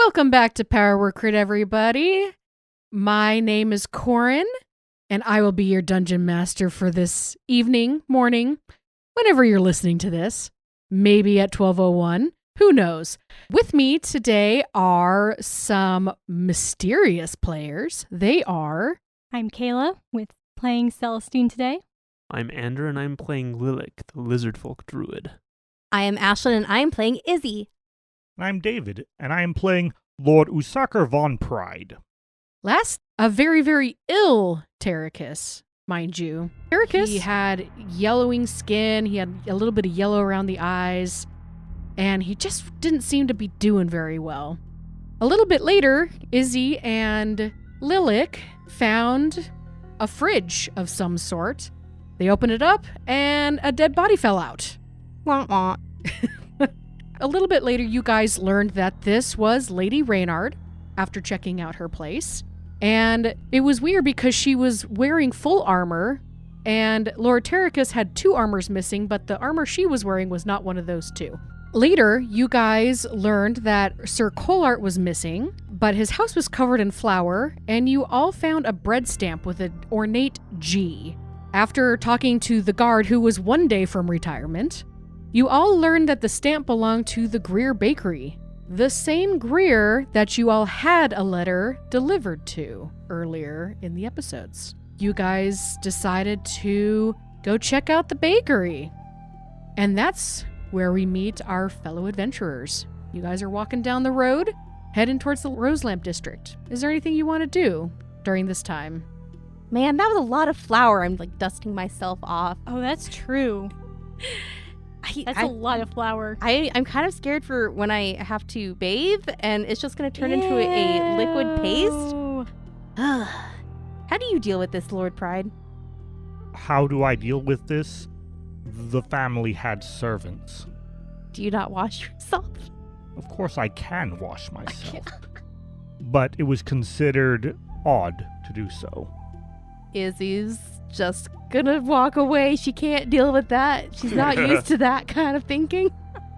Welcome back to Power Recruit, everybody. My name is Corin, and I will be your dungeon master for this evening, morning, whenever you're listening to this. Maybe at 12:01. Who knows? With me today are some mysterious players. They are... I'm Kayla, with playing Celestine today. I'm Andrew, and I'm playing Lilac, the lizardfolk druid. I am Ashlyn, and I am playing Izzy. I'm David, and I am playing Lord Usaker von Pride. Last, a very, very ill Terracus, mind you. Terracus, he had yellowing skin, he had a little bit of yellow around the eyes, and he just didn't seem to be doing very well. A little bit later, Izzy and Lilac found a fridge of some sort. They opened it up, and a dead body fell out. Wah, wah. A little bit later, you guys learned that this was Lady Reynard after checking out her place. And it was weird because she was wearing full armor, and Lord Terracus had 2 armors missing, but the armor she was wearing was not one of those 2. Later, you guys learned that Sir Colart was missing, but his house was covered in flour, and you all found a bread stamp with an ornate G. After talking to the guard who was 1 day from retirement, you all learned that the stamp belonged to the Greer Bakery, the same Greer that you all had a letter delivered to earlier in the episodes. You guys decided to go check out the bakery, and that's where we meet our fellow adventurers. You guys are walking down the road, heading towards the Roselamp District. Is there anything you want to do during this time? Man, that was a lot of flour. I'm dusting myself off. Oh, that's true. That's a lot of flour. I'm kind of scared for when I have to bathe and it's just going to turn into a liquid paste. How do you deal with this, Lord Pride? How do I deal with this? The family had servants. Do you not wash yourself? Of course I can wash myself. But it was considered odd to do so. Izzy's just gonna walk away. She can't deal with that. She's not used to that kind of thinking.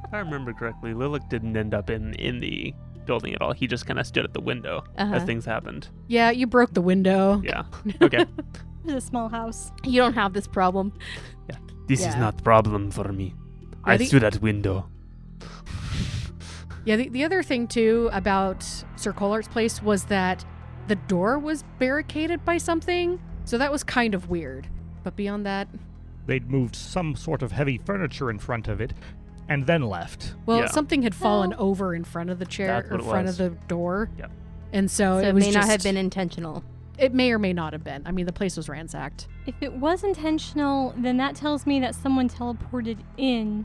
If I remember correctly, Lilac didn't end up in the building at all. He just kind of stood at the window as things happened. Yeah, you broke the window. Yeah. Okay. It's a small house. You don't have this problem. Yeah. This is not problem for me. Yeah, I stood at window. Yeah, the other thing, too, about Sir Colart's place was that the door was barricaded by something, so that was kind of weird. But beyond that... They'd moved some sort of heavy furniture in front of it, and then left. Well, Yeah. something had fallen over in front of the chair, That's or what in it front was. of the door. Yep. And so So it it was may just... not have been intentional. It may or may not have been. I mean, the place was ransacked. If it was intentional, then that tells me that someone teleported in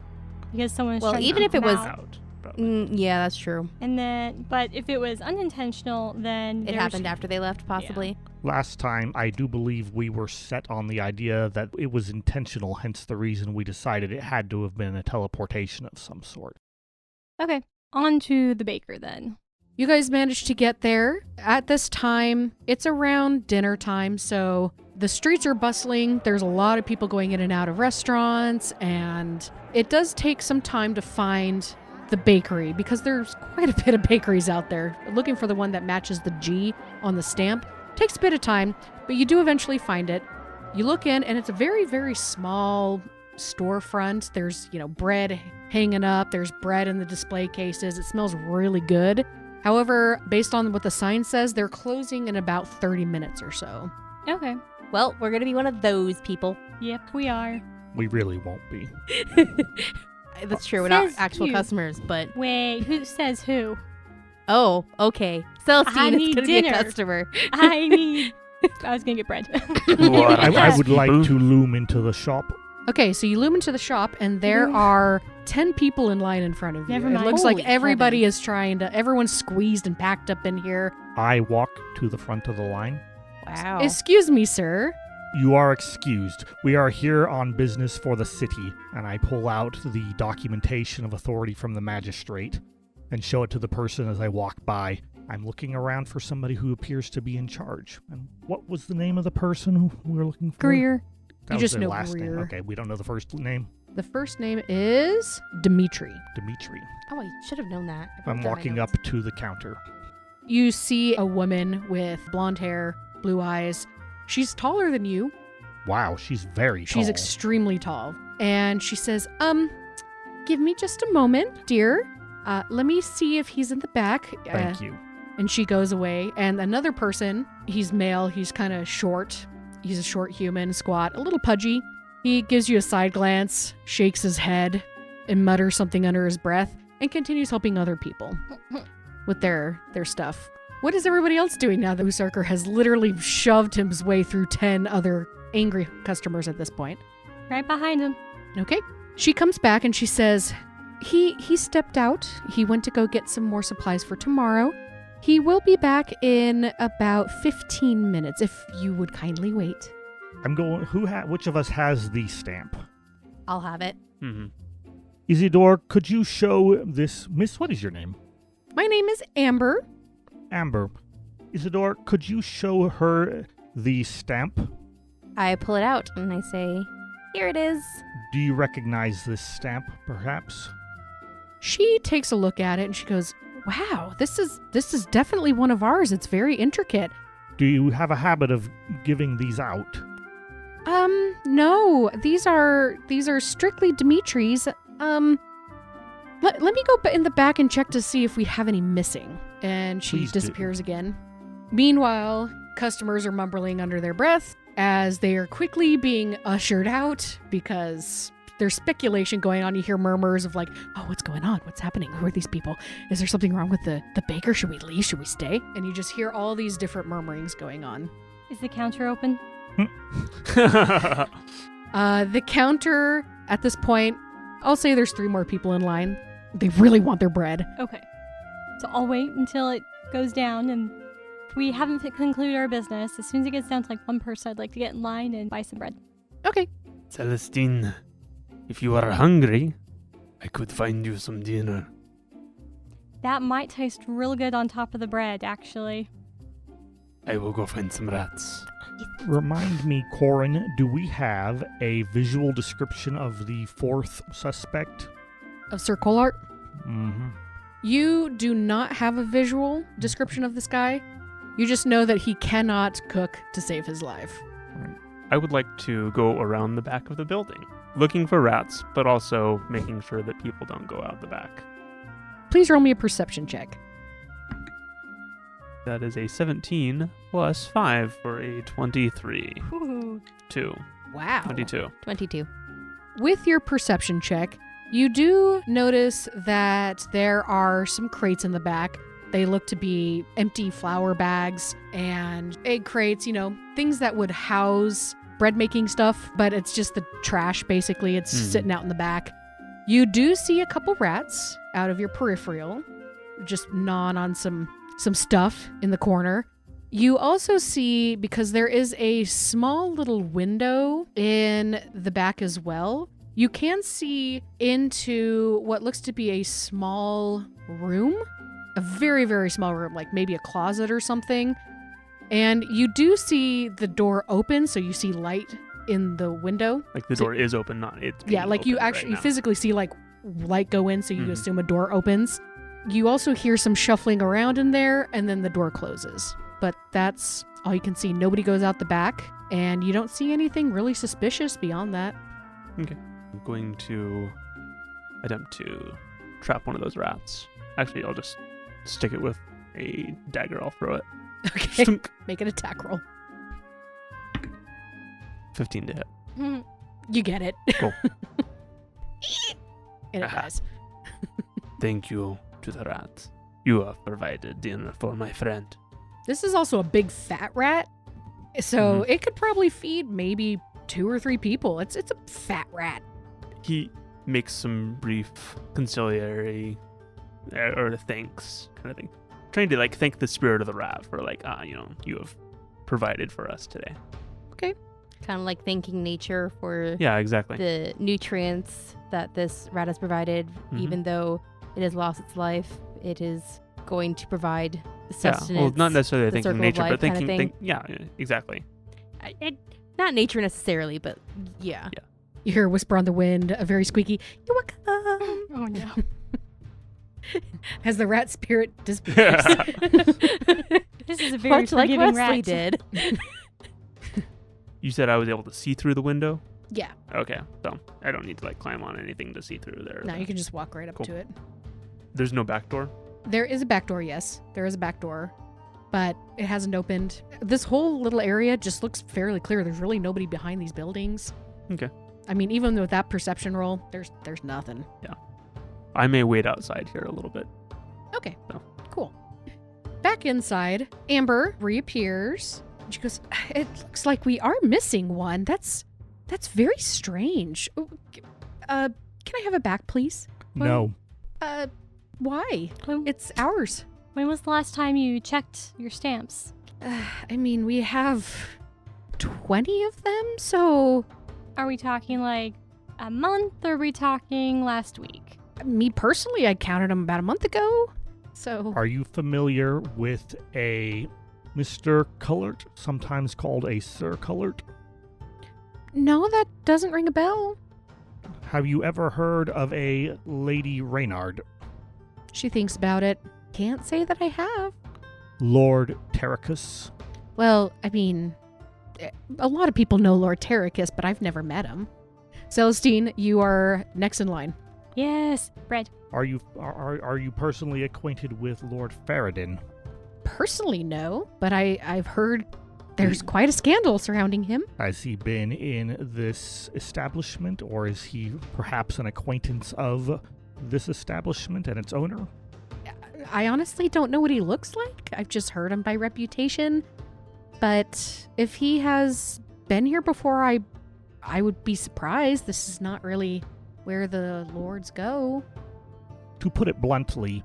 because someone was Well, trying to even keep if it them was- out. Out, probably. Yeah, that's true. And then, but if it was unintentional, then It there's- happened after they left, possibly. Last time, I do believe we were set on the idea that it was intentional, hence the reason we decided it had to have been a teleportation of some sort. Okay, on to the baker then. You guys managed to get there. At this time, it's around dinner time, so the streets are bustling. There's a lot of people going in and out of restaurants, and it does take some time to find the bakery because there's quite a bit of bakeries out there. Looking for the one that matches the G on the stamp takes a bit of time, but you do eventually find it. You look in, and it's a very, very small storefront. There's, bread hanging up. There's bread in the display cases. It smells really good. However, based on what the sign says, they're closing in about 30 minutes or so. Okay. Well, we're going to be one of those people. Yep, we are. We really won't be. That's true. We're not Says actual you. customers, but... Wait, who says who? Oh, okay. Celestine is need going to be a dinner. customer. I was going to get bread. What? I would like to loom into the shop. Okay, so you loom into the shop, and there are 10 people in line in front of you. Never It mind. looks Holy like everybody is trying to... Everyone's squeezed and packed up in here. I walk to the front of the line. Wow. Excuse me, sir. You are excused. We are here on business for the city, and I pull out the documentation of authority from the magistrate and show it to the person as I walk by. I'm looking around for somebody who appears to be in charge. And what was the name of the person who we were looking for? Greer. That You was just their know last name. Greer. Okay, we don't know the first name. The first name is Dimitri. Dimitri. Oh, I should have known that. I'm walking up to the counter. You see a woman with blonde hair, blue eyes. She's taller than you. Wow, she's very tall. She's extremely tall. And she says, give me just a moment, dear. Let me see if he's in the back. Thank you. And she goes away. And another person, he's male, he's kind of short. He's a short human, squat, a little pudgy. He gives you a side glance, shakes his head, and mutters something under his breath, and continues helping other people with their stuff. What is everybody else doing now that Usarker has literally shoved his way through 10 other angry customers at this point? Right behind him. Okay. She comes back and she says, he stepped out. He went to go get some more supplies for tomorrow. He will be back in about 15 minutes, if you would kindly wait. I'm going. Which of us has the stamp? I'll have it. Mm-hmm. Isidore, could you show this Miss? What is your name? My name is Amber. Amber. Isidore, could you show her the stamp? I pull it out and I say, here it is. Do you recognize this stamp, perhaps? She takes a look at it and she goes, wow, this is definitely one of ours. It's very intricate. Do you have a habit of giving these out? No. These are strictly Dimitri's. Let me go in the back and check to see if we have any missing. And she Please do. disappears again. Meanwhile, customers are mumbling under their breath as they are quickly being ushered out because there's speculation going on. You hear murmurs of like, oh, what's going on? What's happening? Who are these people? Is there something wrong with the baker? Should we leave? Should we stay? And you just hear all these different murmurings going on. Is the counter open? The counter at this point, I'll say there's 3 more people in line. They really want their bread. Okay. So I'll wait until it goes down, and if we haven't concluded our business, as soon as it gets down to like one person, I'd like to get in line and buy some bread. Okay. Celestine, if you are hungry, I could find you some dinner. That might taste real good on top of the bread, actually. I will go find some rats. Remind me, Corin, do we have a visual description of the 4th suspect? Of Sir Colart? Mm-hmm. You do not have a visual description of this guy. You just know that he cannot cook to save his life. I would like to go around the back of the building, looking for rats, but also making sure that people don't go out the back. Please roll me a perception check. That is a 17 plus 5 for a 23. Ooh. 2. Wow. 22. 22. With your perception check, you do notice that there are some crates in the back. They look to be empty flour bags and egg crates, things that would house bread making stuff, but it's just the trash basically. It's sitting out in the back. You do see a couple rats out of your peripheral, just gnawing on some stuff in the corner. You also see, because there is a small little window in the back as well, you can see into what looks to be a small room, a very, very small room, like maybe a closet or something. And you do see the door open, so you see light in the window. Like the door is open, not it's being Yeah, like you opened actually right now. physically see like light go in, so you assume a door opens. You also hear some shuffling around in there, and then the door closes. But that's all you can see. Nobody goes out the back, and you don't see anything really suspicious beyond that. Okay. I'm going to attempt to trap one of those rats. Actually, I'll just stick it with a dagger. I'll throw it. Okay, Stunk. make an attack roll. 15 to hit. You get it. Cool. And it Aha. dies. Thank you to the rat. You have provided dinner for my friend. This is also a big fat rat, so it could probably feed maybe 2 or 3 people. It's a fat rat. He makes some brief conciliatory or thanks kind of thing. Trying to thank the spirit of the rat for you have provided for us today. Kind of like thanking nature for Yeah, exactly. the nutrients that this rat has provided. Even though it has lost its life, it is going to provide sustenance. Yeah, well, not necessarily the thanking circle of nature, life but kinda thing. yeah, exactly. Not nature necessarily, but yeah. You hear a whisper on the wind, a very squeaky, "You're welcome," Oh no. as the rat spirit disappears. This is a very Much like forgiving Wesley rat. did. You said I was able to see through the window? Yeah. Okay, so I don't need to like climb on anything to see through there. No, you can just walk right up Cool. to it. There's no back door? There is a back door, yes. There is a back door, but it hasn't opened. This whole little area just looks fairly clear. There's really nobody behind these buildings. Okay. I mean, even with that perception roll, there's nothing. I may wait outside here a little bit. Okay, No. cool. Back inside, Amber reappears. She goes, "It looks like we are missing one. That's very strange. Can I have it back, please? No. Why? When, It's ours. when was the last time you checked your stamps? I mean, we have 20 of them, so Are we talking like a month or are we talking last week? me personally, I counted them about a month ago. So Are you familiar with a Mr. Colart, sometimes called a Sir Colart? no, that doesn't ring a bell. Have you ever heard of a Lady Reynard? She thinks about it. Can't say that I have. Lord Terracus? Well, I mean, a lot of people know Lord Terracus, but I've never met him. Celestine, you are next in line. Yes, bread. Are you personally acquainted with Lord Faradin? Personally, no, but I've heard there's quite a scandal surrounding him. Has he been in this establishment, or is he perhaps an acquaintance of this establishment and its owner? I honestly don't know what he looks like. I've just heard him by reputation. But if he has been here before, I would be surprised. This is not really where the lords go. To put it bluntly,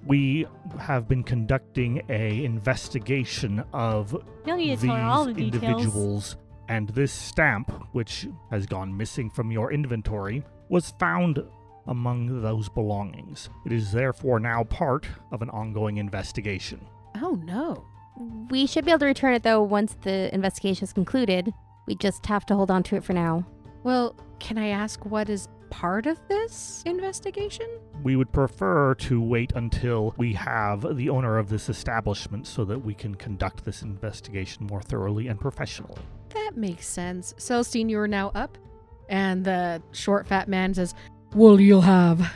we have been conducting a investigation of You don't need to these tell her all the details. individuals, and this stamp, which has gone missing from your inventory, was found among those belongings. It is therefore now part of an ongoing investigation. Oh no. We should be able to return it, though, once the investigation is concluded. We just have to hold on to it for now. Well, can I ask what is part of this investigation? We would prefer to wait until we have the owner of this establishment so that we can conduct this investigation more thoroughly and professionally. That makes sense. Celestine, you are now up. And the short, fat man says, "Well, you'll have."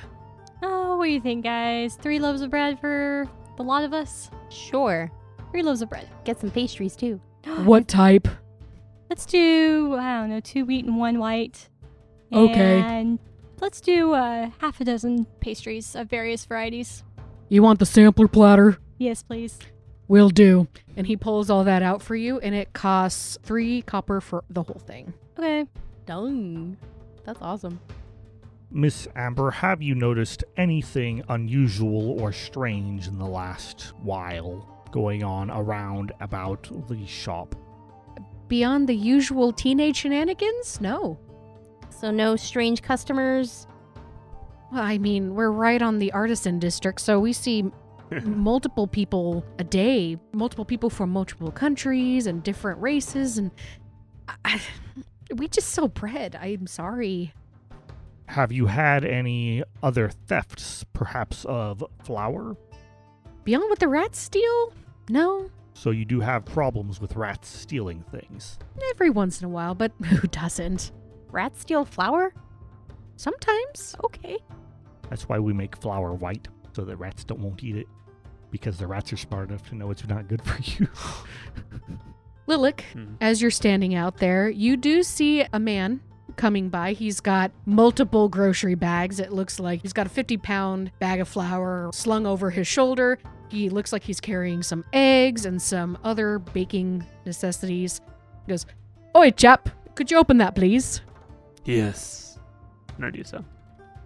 Oh, what do you think, guys? 3 loaves of bread for the lot of us? Sure. 3 loaves of bread. Get some pastries, too. What type? Let's do, I don't know, 2 wheat and 1 white. Okay. And let's do half a dozen pastries of various varieties. You want the sampler platter? Yes, please. Will do. And he pulls all that out for you, and it costs 3 copper for the whole thing. Okay. Dang. That's awesome. Miss Amber, have you noticed anything unusual or strange in the last while going on around about the shop? Beyond the usual teenage shenanigans? No. So no strange customers? Well, I mean, we're right on the artisan district, so we see multiple people a day, multiple people from multiple countries and different races, and we just sell bread. I'm sorry. Have you had any other thefts, perhaps of flour? Beyond what the rats steal? No. So you do have problems with rats stealing things. Every once in a while, but who doesn't? Rats steal flour? Sometimes. Okay. That's why we make flour white, so that rats won't eat it. Because the rats are smart enough to know it's not good for you. Lilac, as you're standing out there, you do see a man coming by. He's got multiple grocery bags. It looks like he's got a 50-pound bag of flour slung over his shoulder. He looks like he's carrying some eggs and some other baking necessities. He goes, "Oi, chap, could you open that, please?" Yes. And I do so.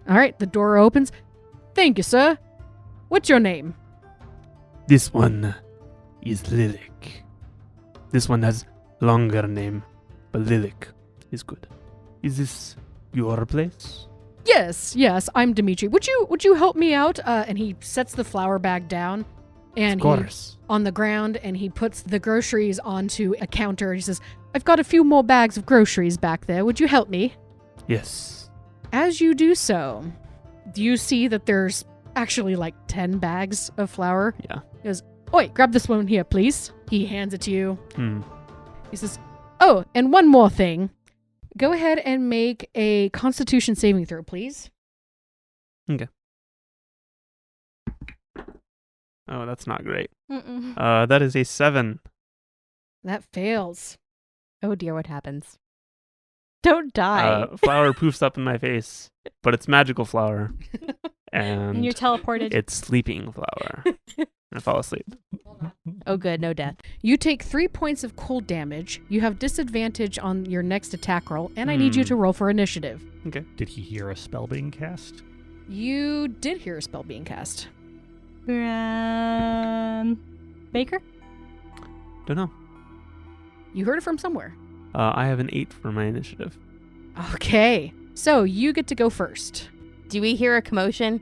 All right, the door opens. "Thank you, sir. What's your name?" This one is Lilac. This one has longer name, but Lilac is good. Is this your place? Yes, I'm Dimitri. Would you help me out? And he sets the flour bag down, and Of course. on the ground, and he puts the groceries onto a counter. He says, "I've got a few more bags of groceries back there. Would you help me?" Yes. As you do so, you see that there's actually like 10 bags of flour. Yeah. He goes, "Oi, grab this one here, please." He hands it to you. Hmm. He says, "Oh, and one more thing. Go ahead and make a Constitution saving throw, please." Okay. Oh, that's not great. Mm-mm. That is a 7. That fails. Oh dear, what happens? Don't die. Flour poofs up in my face, but it's magical flour. And you're And teleported. it's sleeping flour. I fall asleep. Oh good, no death. You take 3 points of cold damage. You have disadvantage on your next attack roll, and I need you to roll for initiative. Did he hear a spell being cast? You did hear a spell being cast. Baker? Don't know. You heard it from somewhere. I have an 8 for my initiative. Okay. So you get to go first. Do we hear a commotion?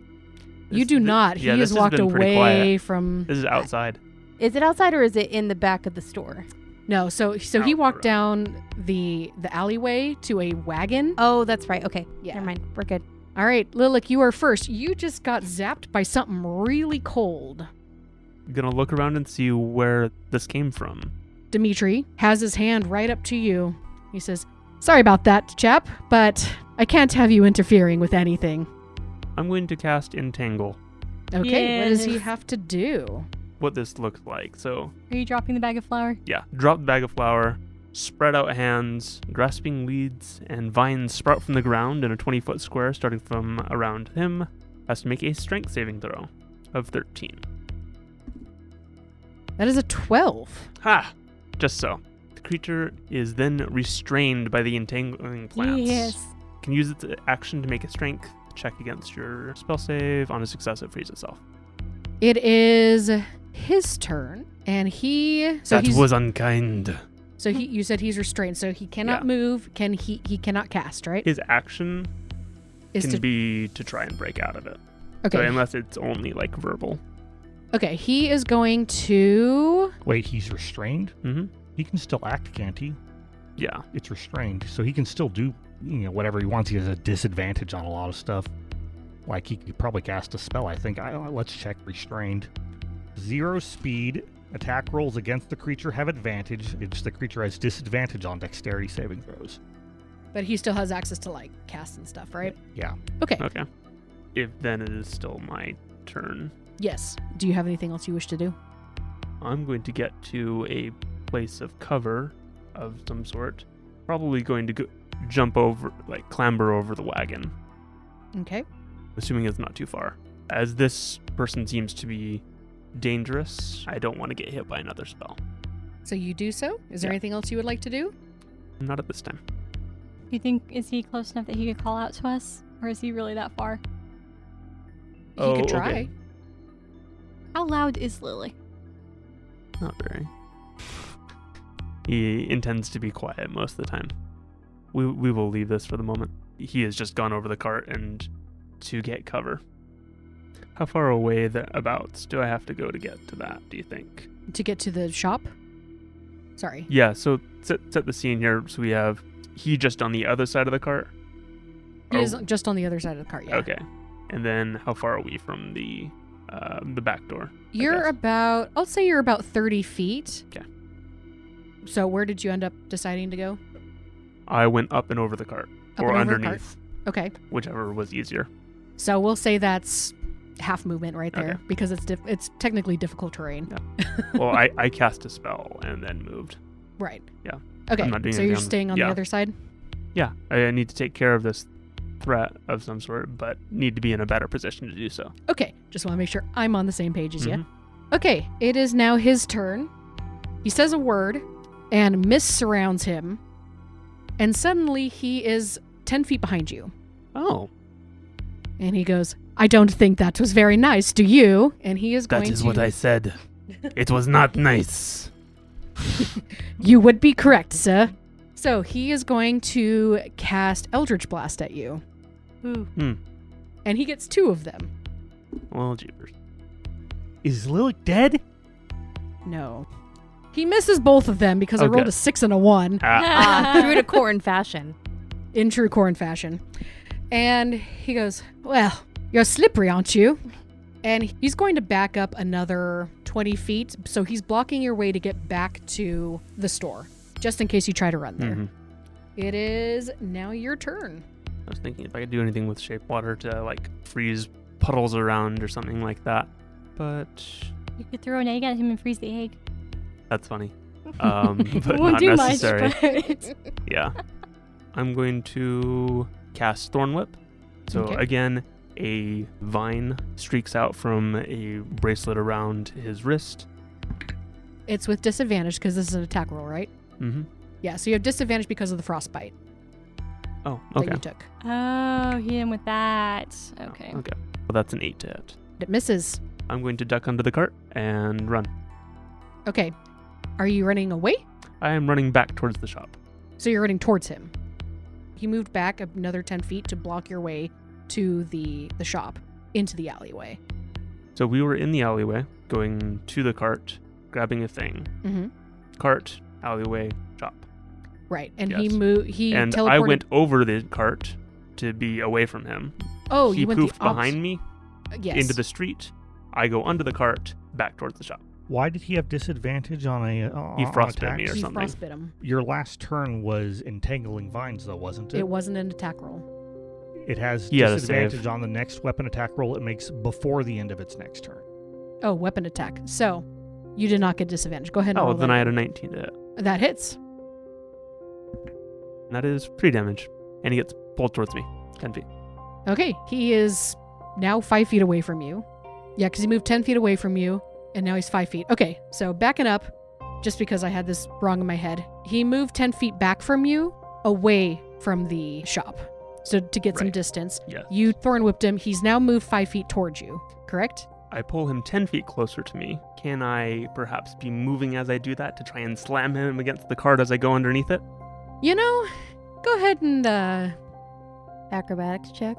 You do not. Yeah, He this has has walked been pretty away quiet. from... This is outside. Is it outside or is it in the back of the store? No, so he Out walked the down the alleyway to a wagon. Oh, that's right. Okay. Yeah. Never mind. We're good. All right, Lilac, you are first. You just got zapped by something really cold. Gonna look around and see where this came from. Dimitri has his hand right up to you. He says, "Sorry about that, chap, but I can't have you interfering with anything." I'm going to cast Entangle. Okay, what does he Yes. have to do? What this looks like. So, Are you dropping the bag of flour? yeah, drop the bag of flour, spread out hands, grasping weeds and vines sprout from the ground in a 20-foot square starting from around him. Has to make a strength saving throw of 13. That is a 12. Ha! Just so. The creature is then restrained by the entangling plants. Yes. Can use its action to make a strength check against your spell save. On a success, it frees itself. It is his turn, and he... That was unkind. So you said he's restrained, so he cannot Yeah. move. He cannot cast, right? His action Is can to be to try and break out of it. okay. So unless it's only like verbal. Okay, he is going to... Wait, he's restrained? Mm-hmm. He can still act, can't he? Yeah. It's restrained, so he can still do whatever he wants. He has a disadvantage on a lot of stuff. Like, he could probably cast a spell, I think. Let's check restrained. 0 speed. Attack rolls against the creature have advantage. The creature has disadvantage on dexterity saving throws. But he still has access to, like, cast and stuff, right? Yeah. Okay. Okay. If then it is still my turn, Yes. Do you have anything else you wish to do? I'm going to get to a place of cover of some sort. Probably going to jump over, like clamber over the wagon, Okay. assuming it's not too far. As this person seems to be dangerous, I don't want to get hit by another spell. So you do so? Is there Yeah. anything else you would like to do? Not at this time. Do you think, is he close enough that he could call out to us? Or is he really that far? He Oh, could try. okay. How loud is Lily? Not very. He intends to be quiet most of the time. We will leave this for the moment. He has just gone over the cart and to get cover. How far away abouts do I have to go to get to that, do you think? To get to the shop? Sorry. Yeah, so set the scene here. So we have he just on the other side of the cart. He Or- is just on the other side of the cart, yeah. Okay. And then how far are we from the back door? You're guess. about, I'll say you're about 30 feet. Okay. So where did you end up deciding to go? I went up and over the cart. Up or and over the cart? underneath, Okay. whichever was easier. So we'll say that's half movement right there Okay. because it's technically difficult terrain. Yeah. Well, I cast a spell and then moved. Right. Yeah. Okay. I'm not doing So anything you're on- staying on the yeah. other side? Yeah, I need to take care of this threat of some sort, but need to be in a better position to do so. Okay. Just want to make sure I'm on the same page as you. Mhm. Okay. It is now his turn. He says a word and mist surrounds him. And suddenly he is 10 feet behind you. Oh, And he goes, "I don't think that was very nice, do you?" And he is going that is to... what I said. It was not nice. You would be correct, sir. So he is going to cast Eldritch Blast at you. Ooh. And he gets 2 of them. Well, jeepers. Is Lilic dead? No. He misses both of them because I Okay. rolled a 6 and a 1. Ah, True to corn fashion. in true Corn fashion. And he goes, well, you're slippery, aren't you? And he's going to back up another 20 feet. So he's blocking your way to get back to the store, just in case you try to run there. Mm-hmm. It is now your turn. I was thinking if I could do anything with shape water to like freeze puddles around or something like that, but You could throw an egg at him and freeze the egg. that's funny. But Won't not do necessary. much, but... Yeah. I'm going to cast Thorn Whip. So Okay. again, a vine streaks out from a bracelet around his wrist. It's with disadvantage because this is an attack roll, right? Mm-hmm. Yeah, so you have disadvantage because of the frostbite Oh, that okay. you took. Oh, hit him with that. Okay. Okay. Well, that's an 8 to hit. It misses. I'm going to duck under the cart and run. Okay. Are you running away? I am running back towards the shop. So you're running towards him. He moved back another 10 feet to block your way to the shop, into the alleyway. So we were in the alleyway, going to the cart, grabbing a thing. Mm-hmm. Cart, alleyway, shop. Right, and Yes. he moved. He And teleported. I went over the cart to be away from him. Oh, He you went the poofed behind me Yes. into the street. I go under the cart, back towards the shop. Why did he have disadvantage on a He on frostbit me attacks? or He something. frostbit him. Your last turn was entangling vines, though, wasn't it? It wasn't an attack roll. It has He had a disadvantage save. on the next weapon attack roll it makes before the end of its next turn. Oh, weapon attack. So you did not get disadvantage. Go ahead and Oh, roll then that. I had a 19 to hit. That hits. And that is 3 damage. And he gets pulled towards me. 10 feet. Okay, he is now 5 feet away from you. Yeah, because he moved 10 feet away from you, and now he's 5 feet. Okay, so backing up, just because I had this wrong in my head, he moved 10 feet back from you, away from the shop. So to get some Right. distance, Yes. you thorn whipped him. He's now moved 5 feet towards you, correct? I pull him 10 feet closer to me. Can I perhaps be moving as I do that to try and slam him against the cart as I go underneath it? You know, go ahead and, Acrobatics check.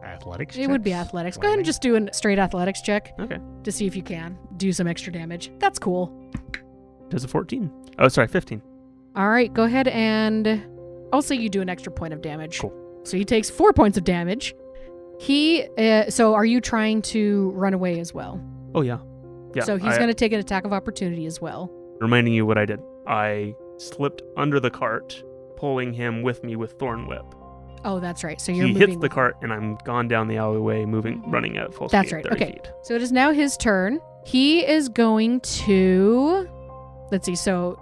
Athletics. it would be checks, athletics. Go ahead and landing. just do a straight athletics check Okay. to see if you can do some extra damage. That's cool. Does a 14. Oh, sorry, 15. All right, go ahead and I'll say you do an extra point of damage. Cool. So he takes 4 points of damage. So are you trying to run away as well? Oh, yeah. Yeah. So he's going to take an attack of opportunity as well. Reminding you what I did. I slipped under the cart, pulling him with me with Thorn Whip. Oh, that's right. So you're He moving. hits the cart, and I'm gone down the alleyway, running at full That's speed. right. 30 Okay. feet. So it is now his turn. He is going to. Let's see. So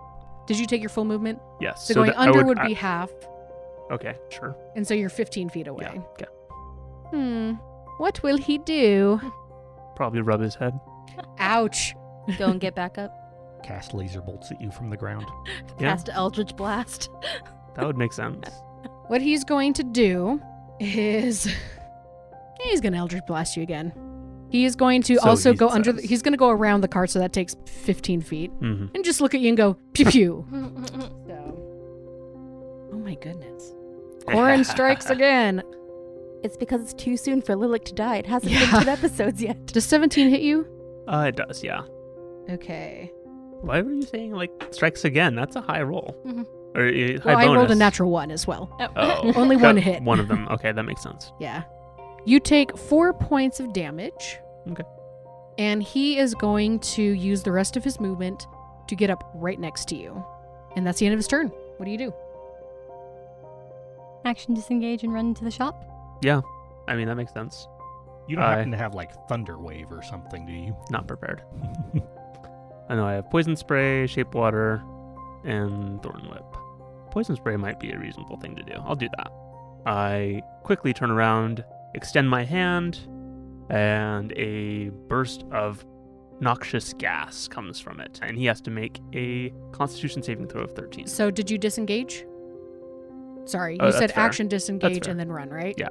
did you take your full movement? Yes. So, going that- I under would be half. Okay, sure. And so you're 15 feet away. Yeah. Okay. What will he do? Probably rub his head. Ouch. Go and get back up. Cast laser bolts at you from the ground. Yeah. Cast Eldritch Blast. That would make sense. What he's going to do is he's going to Eldritch Blast you again. He is going to So also he go under. says. He's going to go around the cart, so that takes 15 feet, Mm-hmm. and just look at you and go pew pew. So, oh my goodness, Corin strikes again. It's because it's too soon for Lilac to die. It hasn't Yeah. been 10 episodes yet. Does 17 hit you? It does, yeah. Okay. Why were you saying, like, strikes again? That's a high roll. Mhm. Or high Well, I bonus. rolled a natural 1 as well. Oh. Only one hit. One of them. Okay, that makes sense. Yeah. You take 4 points of damage. Okay. And he is going to use the rest of his movement to get up right next to you. And that's the end of his turn. What do you do? Action disengage and run into the shop. Yeah. I mean, that makes sense. You don't happen to have like Thunder Wave or something, do you? Not prepared. I know I have Poison Spray, Shape Water, and Thorn Whip. Poison Spray might be a reasonable thing to do. I'll do that. I quickly turn around, extend my hand, and a burst of noxious gas comes from it. And he has to make a Constitution saving throw of 13. So did you disengage? Sorry, Oh, you that's said fair. action disengage fair. and then run, right? Yeah.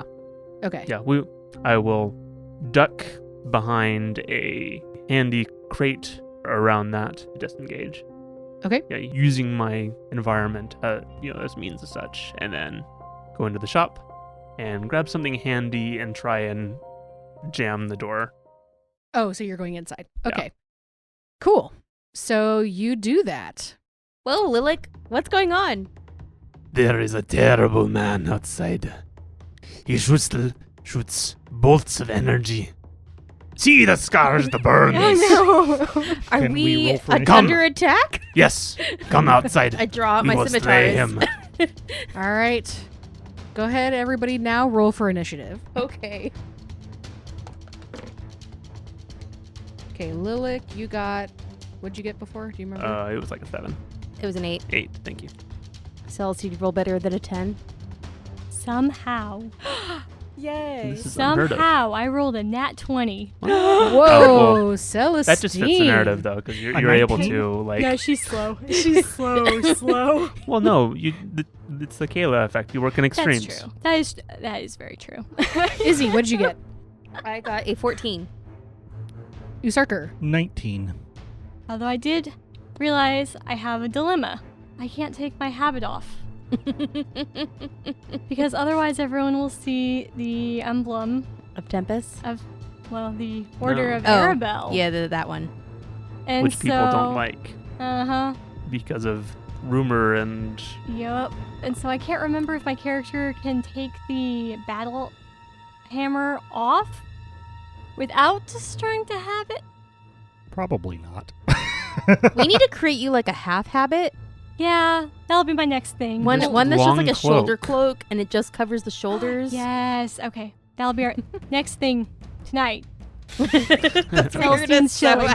Okay. Yeah, I will duck behind a handy crate around that to disengage. Okay. Yeah, using my environment, as means as such, and then go into the shop and grab something handy and try and jam the door. Oh, so you're going inside. Yeah. Okay. Cool. So you do that. Whoa, Lilac, what's going on? There is a terrible man outside. He shoots bolts of energy. See the scars, the burns. Oh no! Are Can we roll for under attack? Yes, come outside. I draw out We my will slay scimitars. him. All right. Go ahead, everybody. Now roll for initiative. Okay. Okay, Lilac, you got. What'd you get before? Do you remember? It was like a 7. It was an 8. 8, thank you. Celeste, you roll better than a 10. Somehow, Yay! This is unheard of. somehow, I rolled a nat 20. Whoa, Celestine. That just fits the narrative, though, because you're able 19? to, like... No, she's slow. She's slow. Well, no, it's the Kayla effect. You work in extremes. That's true. That is very true. Izzy, what'd you get? I got a 14. Usarker. 19. Although I did realize I have a dilemma. I can't take my habit off. Because otherwise everyone will see the emblem Of Tempest? of, the Order No. of Oh, Arabelle. Yeah, that one. And Which people don't like Uh-huh. because of rumor and... Yep. And so I can't remember if my character can take the battle hammer off without destroying the habit. Probably not. We need to create you like a half habit. Yeah, that'll be my next thing. One Just that's just long like a cloak. shoulder cloak and it just covers the shoulders. Yes. Okay. That'll be our next thing tonight. That's Celestine's showing.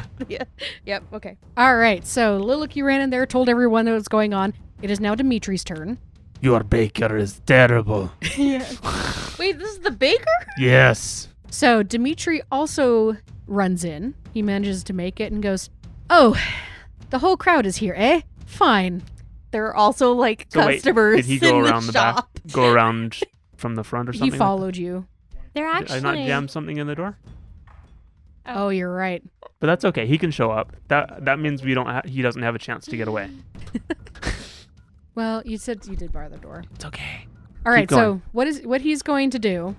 Yep, okay. All right, so Lilac, you ran in there, told everyone what was going on. It is now Dimitri's turn. Your baker is terrible. Yeah. Wait, this is the baker? Yes. So Dimitri also runs in. He manages to make it and goes, "Oh, the whole crowd is here, eh? Fine." There are also like So wait, customers did he go in around the the shop. back? Go around from the front or He something? followed you. They're Did I actually. not jam something in the door? Oh, you're right. But that's okay. He can show up. That means we don't. He doesn't have a chance to get away. Well, you said you did bar the door. It's okay. All right, going. so what he's going to do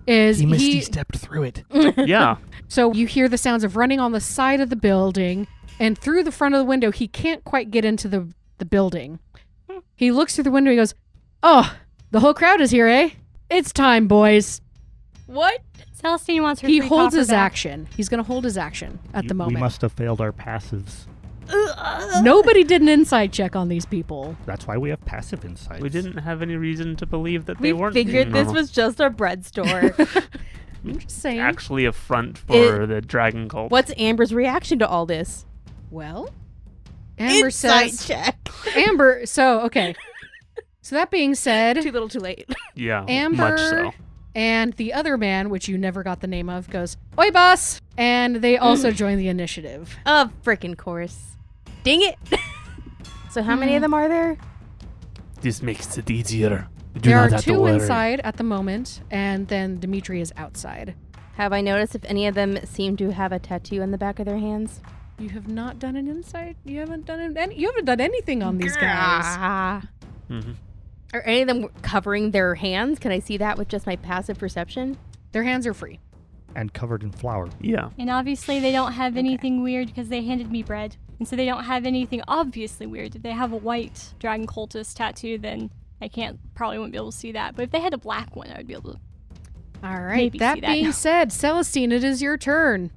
is He misty stepped through it. Yeah. So you hear the sounds of running on the side of the building, and through the front of the window, he can't quite get into the building. He looks through the window, he goes, "Oh, the whole crowd is here, eh? It's time, boys." What? Celestine wants her He free holds copper his back. action. He's going to hold his action at the We moment. must have failed our passives. Nobody did an insight check on these people. That's why we have passive insights. We didn't have any reason to believe that they We weren't. figured this normal. was just a bread store. I'm just saying. actually a front for the dragon cult. What's Amber's reaction to all this? Well, Amber Insight says, check. Amber, so, okay. So that being said, Too little, too late. Yeah, Amber much so. and the other man, which you never got the name of, goes, "Oi, boss!" And they also join the initiative. Of frickin' course. Dang it. So how many of them are there? This makes it easier. You do There not are have to two worry. inside at the moment, and then Dimitri is outside. Have I noticed if any of them seem to have a tattoo on the back of their hands? You have not done an insight. You haven't done anything on these guys. Ah. Mhm. Are any of them covering their hands? Can I see that with just my passive perception? Their hands are free. And covered in flour. Yeah. And obviously they don't have anything weird because they handed me bread. And so they don't have anything obviously weird. If they have a white dragon cultist tattoo, then I probably wouldn't be able to see that. But if they had a black one, I would be able to. All right. Maybe That see that being now. said, Celestine, it is your turn.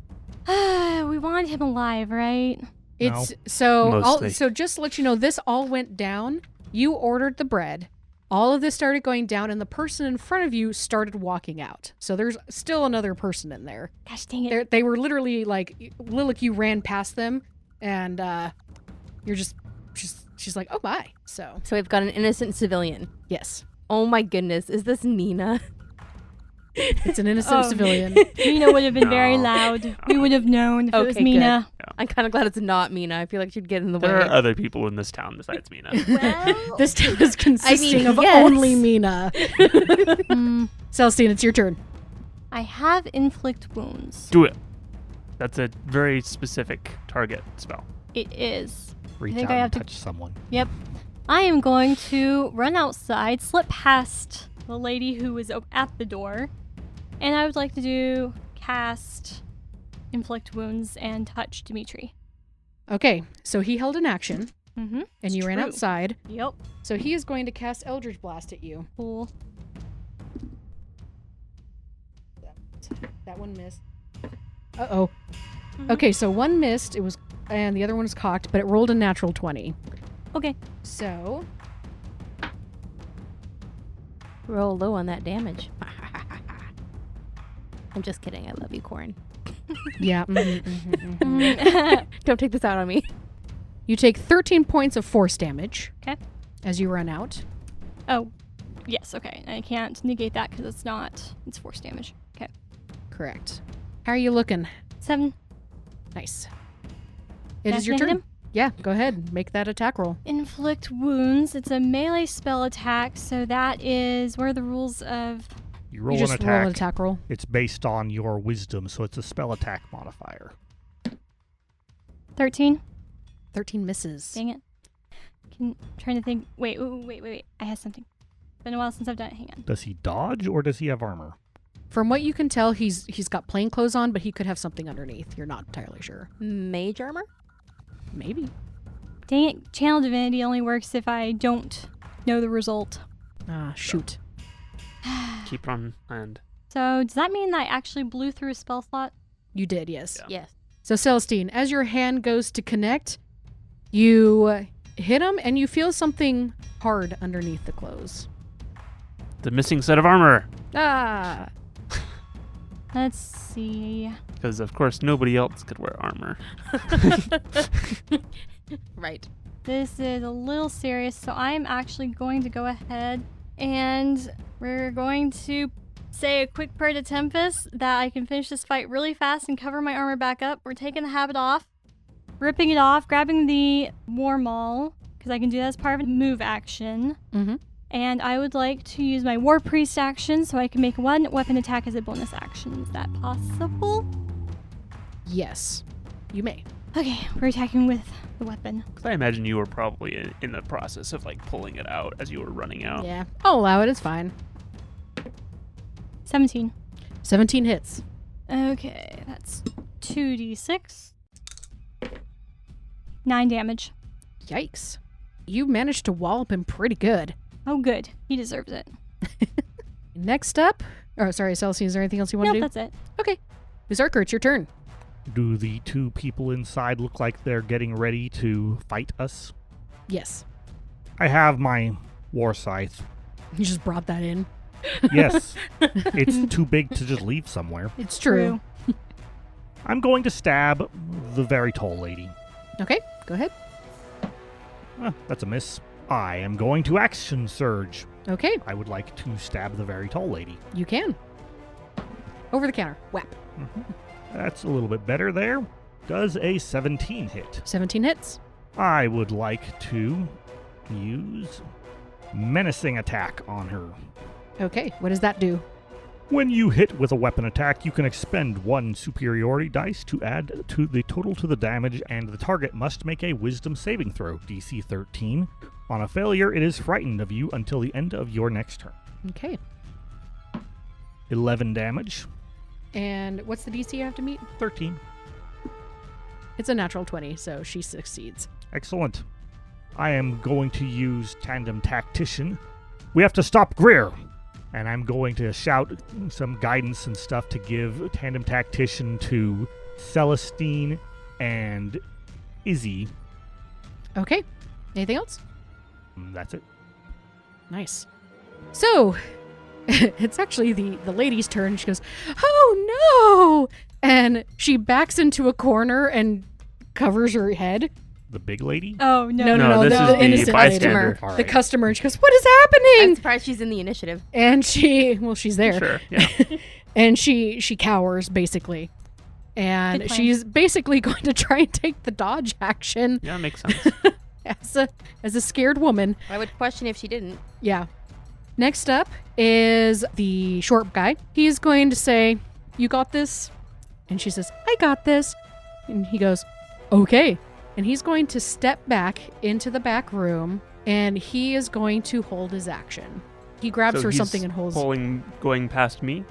We wanted him alive, right? It's so Mostly. so just to let you know, this all went down. You ordered the bread. All of this started going down, and the person in front of you started walking out. So there's still another person in there. Gosh dang it. They were literally like, Lilac, you ran past them, and you're she's like, "Oh my!" So So we've got an innocent civilian. yes, Oh my goodness, is this Nina? it's an innocent Oh. civilian. Mina would have been very No. loud. We would have known if it was Okay, Mina. I'm kind of glad it's not Mina. I feel like she'd get in the There way. are other people in this town besides Mina. Well, This town is consisting of yes. only Mina. Celestine, it's your turn. I have inflict wounds. Do it. That's a very specific target spell. It is. Reach think out I have and to- touch someone. Yep. I am going to run outside, slip past the lady who was at the door, and I would like to cast inflict wounds and touch Dimitri. Okay, so he held an action. Mm-hmm. And you ran outside. Yep. So he is going to cast Eldritch Blast at you. Cool. That one missed. Uh-oh. Okay, so one missed, and the other one was cocked, but it rolled a natural 20. Okay. So, Roll low on that damage. I'm just kidding. I love you, Corn. yeah. Don't take this out on me. You take 13 points of force damage. Okay. As you run out. Oh, yes, okay. I can't negate that because it's force damage. Okay. Correct. How are you looking? 7. Nice. It Can is your I hit turn. him? Yeah, go ahead. Make that attack roll. Inflict wounds. It's a melee spell attack, so that is, what are the rules of... You roll you just an attack. roll an attack roll. It's based on your wisdom, so it's a spell attack modifier. 13? 13 misses. Dang it. Trying to think. Wait. I have something. Been a while since I've done it. Hang on. Does he dodge or does he have armor? From what you can tell, he's got plain clothes on, but he could have something underneath. You're not entirely sure. Mage armor? Maybe. Dang it. Channel Divinity only works if I don't know the result. Ah, shoot. Keep it on hand. So does that mean that I actually blew through a spell slot? You did, yes. Yeah. Yes. So, Celestine, as your hand goes to connect, you hit him and you feel something hard underneath the clothes. The missing set of armor. Ah! Let's see. Because, of course, nobody else could wear armor. Right. This is a little serious, so I'm actually going to go ahead and we're going to say a quick prayer to Tempest that I can finish this fight really fast and cover my armor back up. We're taking the habit off, ripping it off, grabbing the War Maul, because I can do that as part of a move action. Mm-hmm. And I would like to use my War Priest action so I can make one weapon attack as a bonus action. Is that possible? Yes. You may. Okay, we're attacking with the weapon. Because I imagine you were probably in the process of, like, pulling it out as you were running out. Yeah. I'll allow it. It's fine. 17. 17 hits. Okay, that's 2d6. 9 damage. Yikes. You managed to wallop him pretty good. Oh, good. He deserves it. Next up... Oh, sorry, Celestine, is there anything else you want to do? Nope, that's it. Okay. Berserker, it's your turn. Do the two people inside look like they're getting ready to fight us? Yes. I have my war scythe. You just brought that in. Yes. It's too big to just leave somewhere. It's true. I'm going to stab the very tall lady. Okay, go ahead. That's a miss. I am going to action surge. Okay, I would like to stab the very tall lady. you can. Over the counter. Whap. That's a little bit better there. Does a 17 hit? 17 hits. I would like to use menacing attack on her. Okay, what does that do? When you hit with a weapon attack, you can expend one superiority dice to add to the total to the damage, and the target must make a wisdom saving throw, DC 13. On a failure, it is frightened of you until the end of your next turn. Okay. 11 damage. And what's the DC you have to meet? 13. It's a natural 20, so she succeeds. Excellent. I am going to use Tandem Tactician. We have to stop Greer! And I'm going to shout some guidance and stuff to give Tandem Tactician to Celestine and Izzy. Okay. Anything else? That's it. Nice. So, it's actually the lady's turn. She goes, "Oh no!" And she backs into a corner and covers her head. The big lady? Oh, no. No, this the is the innocent bystander. lady. All The right. customer. And she goes, "What is I'm happening?" surprised she's in the initiative. And she's there. Sure, yeah. And she cowers, basically. And Good plan. she's basically going to try and take the dodge action Yeah, makes sense. as a scared woman. I would question if she didn't. Yeah. Next up is the short guy. He's going to say, "You got this?" And she says, "I got this." And he goes, "Okay." And he's going to step back into the back room, and he is going to hold his action. He grabs So for he's something and holds. going past me.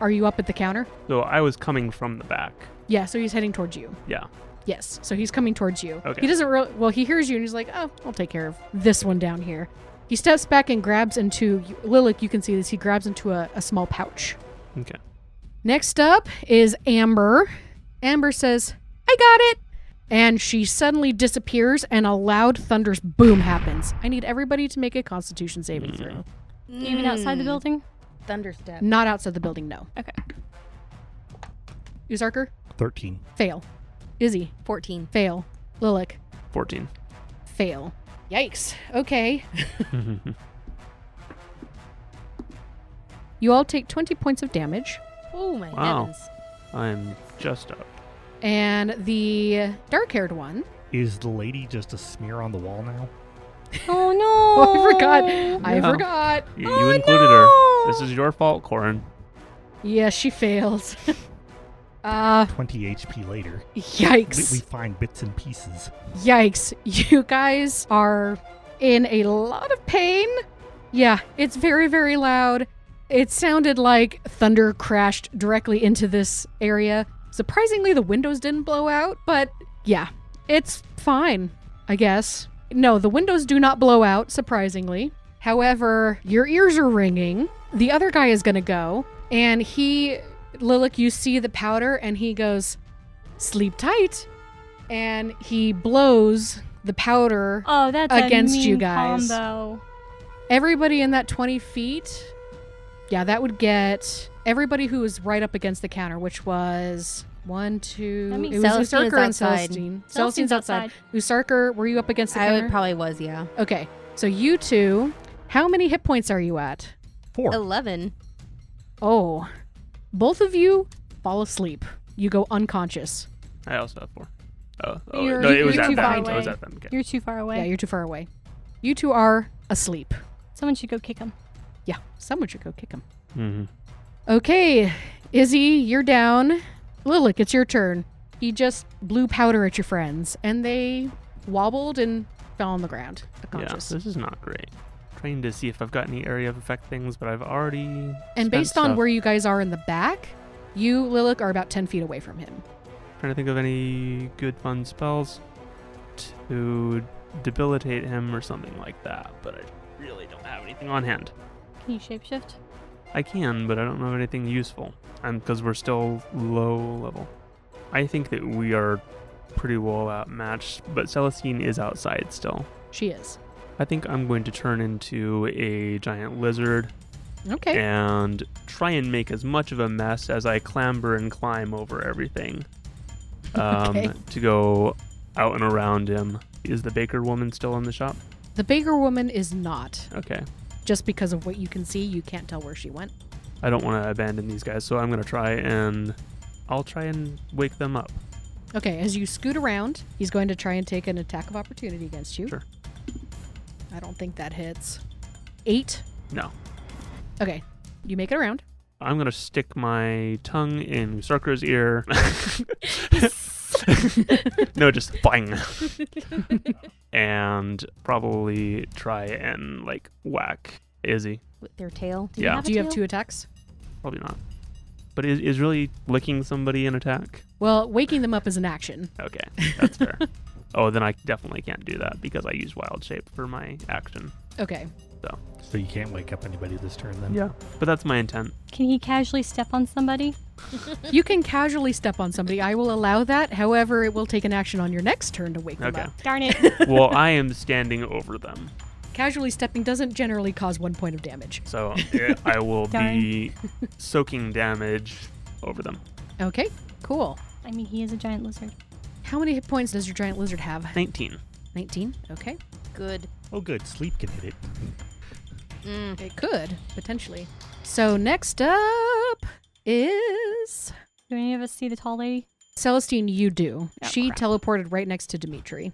Are you up at the counter? So I was coming from the back. Yeah, so he's heading towards you. Yeah. Yes. So he's coming towards you. Okay. He doesn't really, well, he hears you and he's like, oh, I'll take care of this one down here. He steps back and grabs into, Lilac, you can see this, he grabs into a small pouch. Okay. Next up is Amber. Amber says, I got it. And she suddenly disappears and a loud thunderous boom happens. I need everybody to make a Constitution saving throw. Even outside the building? Thunderstep. Not outside the building, no. Okay. Uzarker? 13. Fail. Izzy? 14. Fail. Lilac? 14. Fail. Yikes. Okay. You all take 20 points of damage. Oh my Wow. heavens. I'm just up. And the dark-haired one. Is the lady just a smear on the wall now? Oh no! Oh, I forgot. I No. forgot. You included her. This is your fault, Corin. Yes, she fails. 20 HP later. Yikes. We find bits and pieces. Yikes. You guys are in a lot of pain. Yeah, it's very, very loud. It sounded like thunder crashed directly into this area. Surprisingly, the windows didn't blow out, but yeah, it's fine, I guess. No, the windows do not blow out, surprisingly. However, your ears are ringing. The other guy is going to go, and Lilac, you see the powder, and he goes, sleep tight. And he blows the powder Oh, that's against a mean you guys. combo. Everybody in that 20 feet, yeah, that would get everybody who was right up against the counter, which was 1, 2. That means It was Celestine is Usarker and outside. Celestine. Celestine's Celestine's outside. outside. Usarker, were you up against the I counter? would probably was, yeah. Okay, so you two, how many hit points are you at? 4. 11. Oh, both of you fall asleep. You go unconscious. I also have 4. Oh, You're- no, it was you're at too far them. It away. was at them. Okay. You're too far away. Yeah, you're too far away. You two are asleep. Someone should go kick him. Yeah, someone should go kick him. Mm-hmm. Okay, Izzy, you're down. Lilac, it's your turn. He just blew powder at your friends, and they wobbled and fell on the ground, Yeah, unconscious. this is not great. Trying to see if I've got any area of effect things, but I've already. And spent based on stuff. where you guys are in the back, you, Lilac, are about 10 feet away from him. Trying to think of any good fun spells to debilitate him or something like that, but I really don't have anything on hand. Can you shapeshift? I can, but I don't know of anything useful, and because we're still low level. I think that we are pretty well outmatched, but Celestine is outside still. She is. I think I'm going to turn into a giant lizard Okay. and try and make as much of a mess as I clamber and climb over everything Okay. to go out and around him. Is the baker woman still in the shop? The baker woman is not. Okay. Just because of what you can see, you can't tell where she went. I don't want to abandon these guys, so I'm going to try and wake them up. Okay, as you scoot around, he's going to try and take an attack of opportunity against you. Sure. I don't think that hits. 8. No. Okay, you make it around. I'm going to stick my tongue in Usarker's ear. No, just bang. And probably try and, like, whack Izzy. With their tail. Yeah. have a Do you have tail? 2 attacks? Probably not. But is really licking somebody an attack? Well, waking them up is an action. Okay, that's fair. Oh, then I definitely can't do that because I use Wild Shape for my action. Okay. So you can't wake up anybody this turn then? Yeah. But that's my intent. Can he casually step on somebody? You can casually step on somebody. I will allow that. However, it will take an action on your next turn to wake them Okay. up. Darn it. Well, I am standing over them. Casually stepping doesn't generally cause 1 point of damage. So I will be soaking damage over them. Okay, cool. I mean, he is a giant lizard. How many hit points does your giant lizard have? 19. 19? Okay. Good. Oh, good. Sleep can hit it. It could, potentially. So next up is Do any of us see the tall lady? Celestine, you do. Oh, She crap. teleported right next to Dimitri.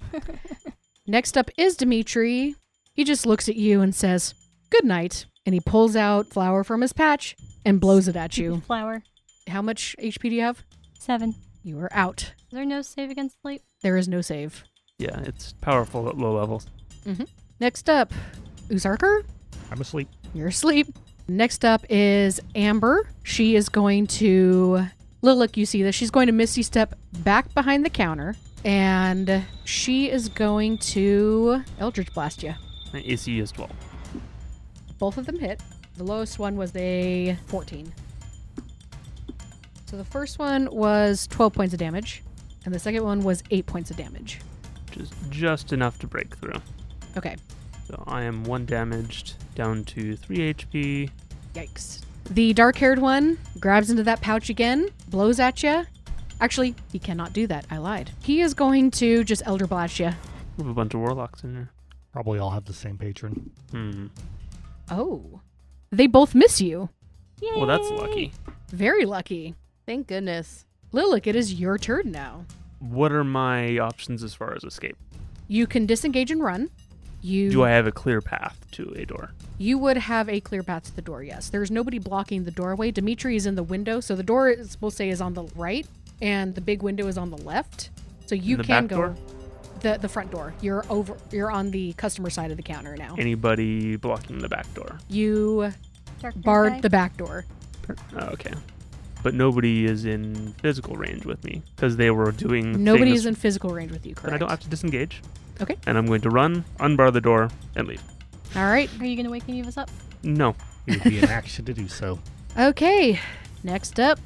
Next up is Dimitri. He just looks at you and says, "Good night." And he pulls out flour from his patch and blows it at you. Flower. How much HP do you have? 7. You are out. Is there no save against sleep? There is no save. Yeah, it's powerful at low levels. Next up, Uzarker. I'm asleep. You're asleep. Next up is Amber. She is going to... Lilac, you see this. She's going to Misty Step back behind the counter. And she is going to Eldritch Blast you. My AC is 12. Both of them hit. The lowest one was a 14. So the first one was 12 points of damage, and the second one was 8 points of damage. Which is just enough to break through. Okay. So I am 1 damaged, down to 3 HP. Yikes. The dark-haired one grabs into that pouch again, blows at you. Actually, he cannot do that. I lied. He is going to just Elder Blast you. We have a bunch of warlocks in there. Probably all have the same patron. Oh. They both miss you. Yay. Well, that's lucky. Very lucky. Thank goodness. Lilac, it is your turn now. What are my options as far as escape? You can disengage and run. Do I have a clear path to a door? You would have a clear path to the door, yes. There's nobody blocking the doorway. Dimitri is in the window, so the door is, we'll say, is on the right, and the big window is on the left. So you The can back go door? the front door. You're on the customer side of the counter now. Anybody blocking the back door? You Dark barred guy. the back door. Oh, okay. But nobody is in physical range with me because they were doing Nobody things. is in physical range with you, correct? And I don't have to disengage. Okay. And I'm going to run, unbar the door, and leave. All right. Are you going to wake any of us up? No. It would be an action to do so. Okay. Next up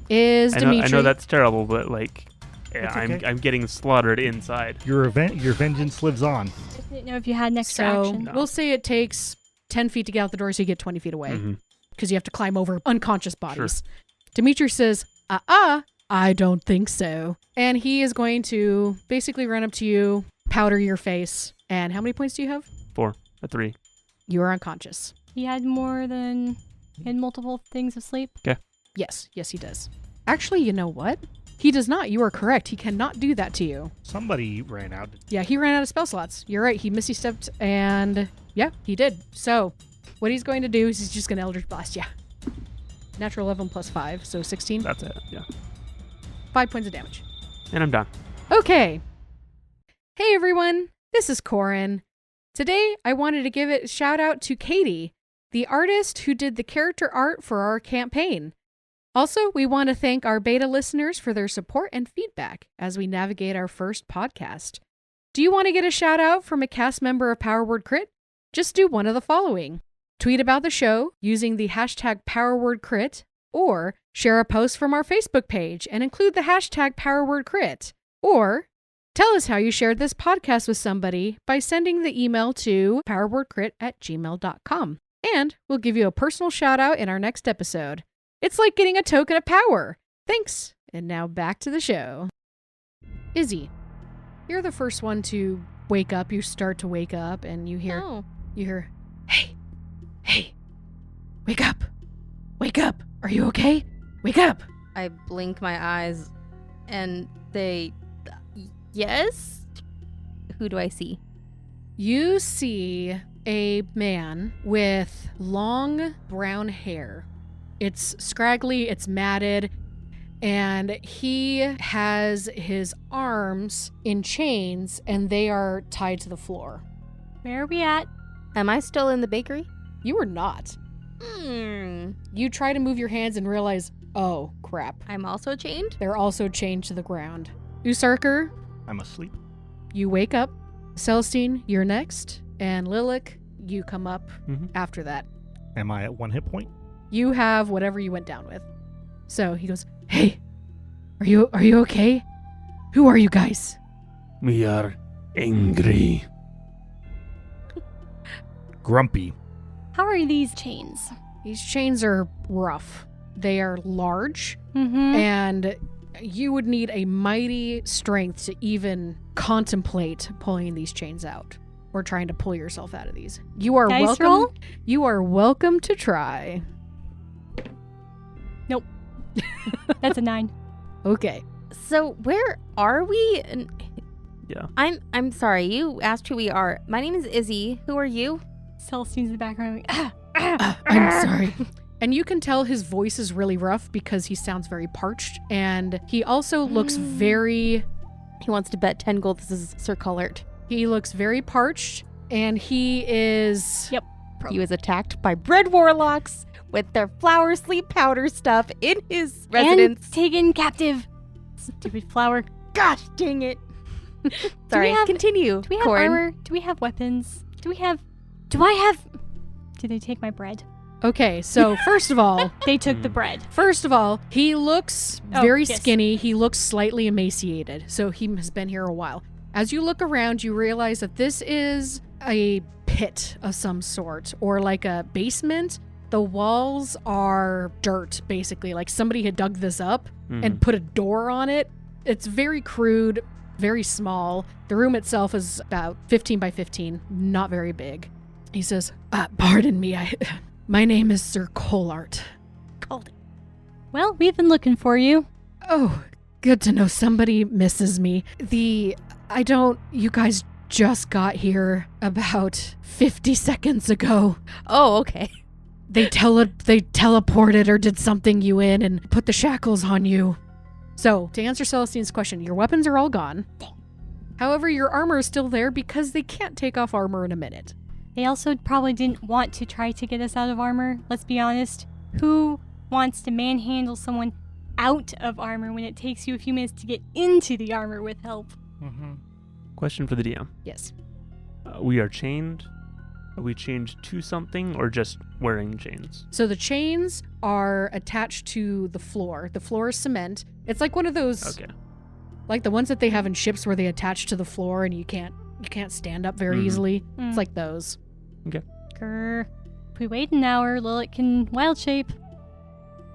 is I Dimitri. know that's terrible, but like, yeah, It's okay. I'm getting slaughtered inside. Your vengeance lives on. Just didn't know if you had an extra So action. No. we'll say it takes 10 feet to get out the door, so you get 20 feet away Mhm. because you have to climb over unconscious bodies. Dimitri says, I don't think so. And he is going to basically run up to you, powder your face. And how many points do you have? 4, a 3. You are unconscious. He had multiple things of sleep. Yes, he does. Actually, you know what? He does not. You are correct. He cannot do that to you. Somebody ran out. Yeah, he ran out of spell slots. You're right. He missy stepped, and yeah, he did. So, what he's going to do is he's just going to Eldritch Blast. Yeah. Natural 11 plus 5, so 16. That's it. Yeah. 5 points of damage. And I'm done. Okay. Hey, everyone. This is Corin. Today, I wanted to give a shout out to Katie, the artist who did the character art for our campaign. Also, we want to thank our beta listeners for their support and feedback as we navigate our first podcast. Do you want to get a shout out from a cast member of Power Word Crit? Just do one of the following. Tweet about the show using the hashtag PowerWordCrit, or share a post from our Facebook page and include the hashtag PowerWordCrit, or tell us how you shared this podcast with somebody by sending the email to powerwordcrit@gmail.com, and we'll give you a personal shout out in our next episode. It's like getting a token of power. Thanks. And now back to the show. Izzy, you're the first one to wake up. You start to wake up and you hear, hey, wake up. Wake up. Are you okay? Wake up. I blink my eyes and they, yes? Who do I see? You see a man with long brown hair. It's scraggly, it's matted, and he has his arms in chains and they are tied to the floor. Where are we at? Am I still in the bakery? You are not. You try to move your hands and realize, oh, crap. I'm also chained? They're also chained to the ground. Usarker, I'm asleep. you wake up. Celestine, you're next. And Lilac, you come up after that. Am I at 1 hit point? You have whatever you went down with. So he goes, hey, are you okay? Who are you guys? We are angry. Grumpy. How are these chains? These chains are rough. They are large, Mm-hmm. and you would need a mighty strength to even contemplate pulling these chains out or trying to pull yourself out of these. You are Dice welcome. roll? You are welcome to try. That's a 9. Okay. So where are we? And Yeah. I'm sorry, you asked who we are. My name is Izzy. Who are you? Celestine's in the background. I'm sorry. And you can tell his voice is really rough because he sounds very parched, and he also looks very He wants to bet 10 gold. This is Sir Colart. he looks very parched, and he is Yep. He was attacked by bread warlocks with their flower sleep powder stuff in his residence. And taken captive. Stupid flower. Gosh dang it. Sorry, continue. Do we have Corn. armor? Do we have weapons? Do they take my bread? Okay, so first of all, They took the bread. he looks Oh, very yes. skinny. He looks slightly emaciated, so he has been here a while. As you look around, you realize that this is a pit of some sort, or like a basement. The walls are dirt, basically. Like somebody had dug this up and put a door on it. It's very crude, very small. The room itself is about 15 by 15, not very big. He says, pardon me, my name is Sir Colart. Well, we've been looking for you. Oh, good to know somebody misses me. You guys just got here about 50 seconds ago. Oh, okay. They teleported or did something you in and put the shackles on you. So, to answer Celestine's question, your weapons are all gone. However, your armor is still there because they can't take off armor in a minute. They also probably didn't want to try to get us out of armor. Let's be honest. Who wants to manhandle someone out of armor when it takes you a few minutes to get into the armor with help? Mm-hmm. Question for the DM. Yes. We are chained. Are we chained to something or just wearing chains? So the chains are attached to the floor. The floor is cement. It's like one of those, Okay. like the ones that they have in ships where they attach to the floor and you can't stand up very easily. It's like those. Grr. If we wait an hour, Lilith can wild shape.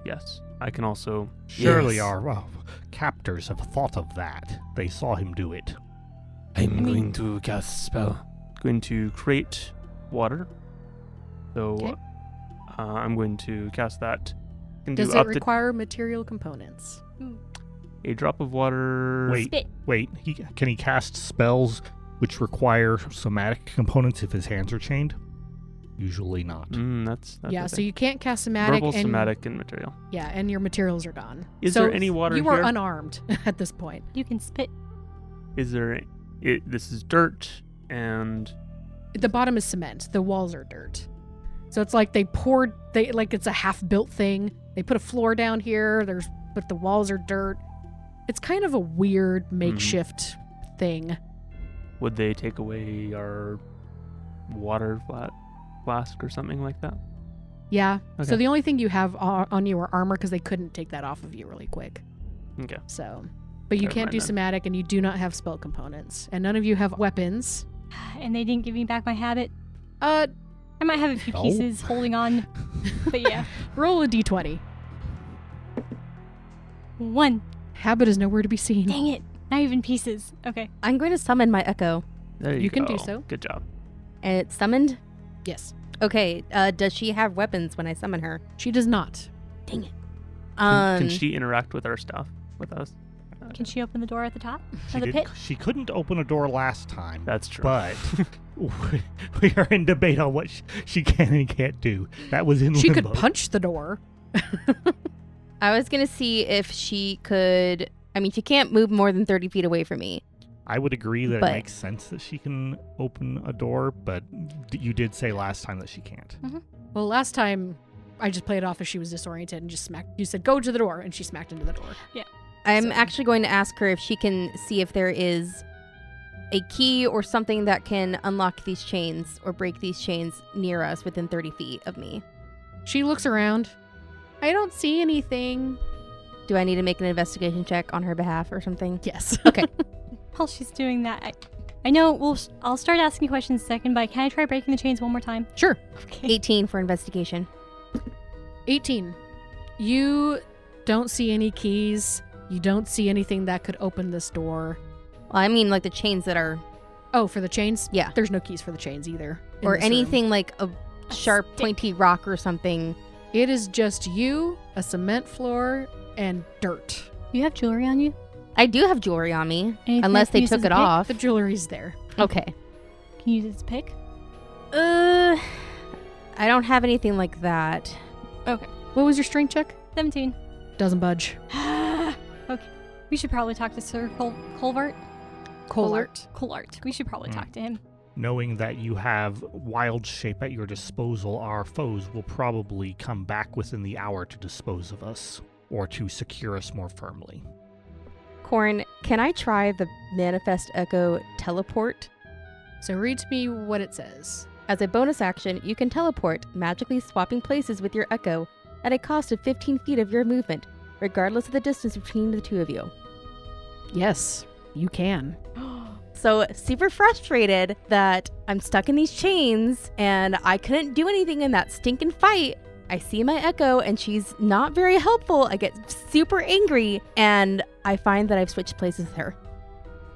Yes. I can also... Surely Yes. our captors have thought of that. They saw him do it. I'm going to cast a spell. Going to create water. So Okay. I'm going to cast that. Can Does do it up require material components? to a drop of water. Wait. Can he cast spells which require somatic components if his hands are chained? Usually not. That's Yeah, the so thing. you can't cast somatic. Verbal, and, somatic, and material. Yeah, and your materials are gone. Is So there any water You are here? unarmed at this point. You can spit. Is there... This is dirt and... The bottom is cement. The walls are dirt. So it's like it's a half-built thing. They put a floor down here. But the walls are dirt. It's kind of a weird makeshift thing. Would they take away our water flask or something like that? Yeah. Okay. So the only thing you have on you are armor because they couldn't take that off of you really quick. Okay. So, but you Never can't mind do then. somatic and you do not have spell components. And none of you have weapons. And they didn't give me back my habit. Uh, I might have a few No. pieces holding on. But yeah. roll a d20. 1. Habit is nowhere to be seen. Dang it. Not even pieces. Okay. I'm going to summon my echo. There you You can go. do so. Good job. And it's summoned? Yes. Okay, does she have weapons when I summon her? She does not. Dang it. Can she interact with our stuff with us? Can she open the door at the top She of the did- pit? She couldn't open a door last time. That's true. But we are in debate on what she can and can't do. That was in She limbo. could punch the door. I was going to see if she could... I mean, she can't move more than 30 feet away from me. I would agree that But- it makes sense that she can open a door, but you did say last time that she can't. Well, last time I just played it off as she was disoriented and just smacked. You said, go to the door, and she smacked into the door. I'm So- actually going to ask her if she can see if there is a key or something that can unlock these chains or break these chains near us within 30 feet of me. She looks around. I don't see anything. Do I need to make an investigation check on her behalf or something? Yes. Okay. While she's doing that, I know I'll start asking questions in a second, but can I try breaking the chains one more time? Sure. Okay. 18 for investigation. 18. You don't see any keys. You don't see anything that could open this door. Well, I mean, like the chains that are, Oh, for the chains? Yeah. There's no keys for the chains either. in or this room. anything like a sharp, stick. pointy rock or something. It is just you, a cement floor, and dirt. You have jewelry on you? I do have jewelry on me, Anything unless I can they use took as a it pick? off. The jewelry's there. Okay. Can you use it as a pick? I don't have anything like that. What was your strength check? 17. Doesn't budge. Okay. We should probably talk to Sir Colart. Colart. Colart. We should probably talk to him. Knowing that you have wild shape at your disposal, our foes will probably come back within the hour to dispose of us or to secure us more firmly. Corn, can I try the Manifest Echo teleport? So read to me what it says. As a bonus action, you can teleport, magically swapping places with your Echo at a cost of 15 feet of your movement, regardless of the distance between the two of you. Yes, you can. So super frustrated that I'm stuck in these chains and I couldn't do anything in that stinking fight. I see my Echo and she's not very helpful. I get super angry and I find that I've switched places with her.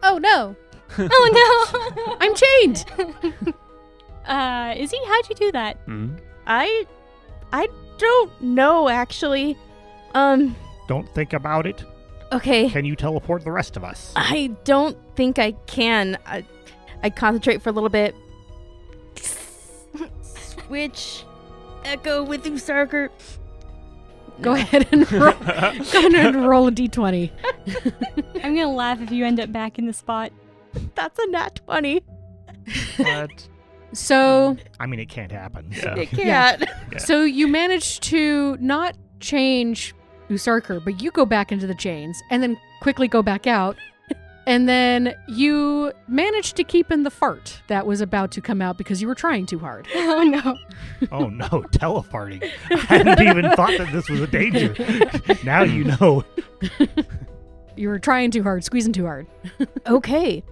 Oh no! Oh no! I'm chained! Izzy, how'd you do that? I don't know actually. Don't think about it. Okay. Can you teleport the rest of us? I don't think I can. I concentrate for a little bit. Switch Echo with Usarker. Go ahead and roll. Go ahead and roll a d20. I'm gonna laugh if you end up back in the spot. That's a nat 20. What? So, I mean, it can't happen. Yeah. It can't. Yeah. so you managed to not change Usarker, but you go back into the chains and then quickly go back out. And then you managed to keep in the fart that was about to come out because you were trying too hard. Oh no. Oh no, telefarting. I hadn't even thought that this was a danger. Now you know. You were trying too hard, squeezing too hard. Okay.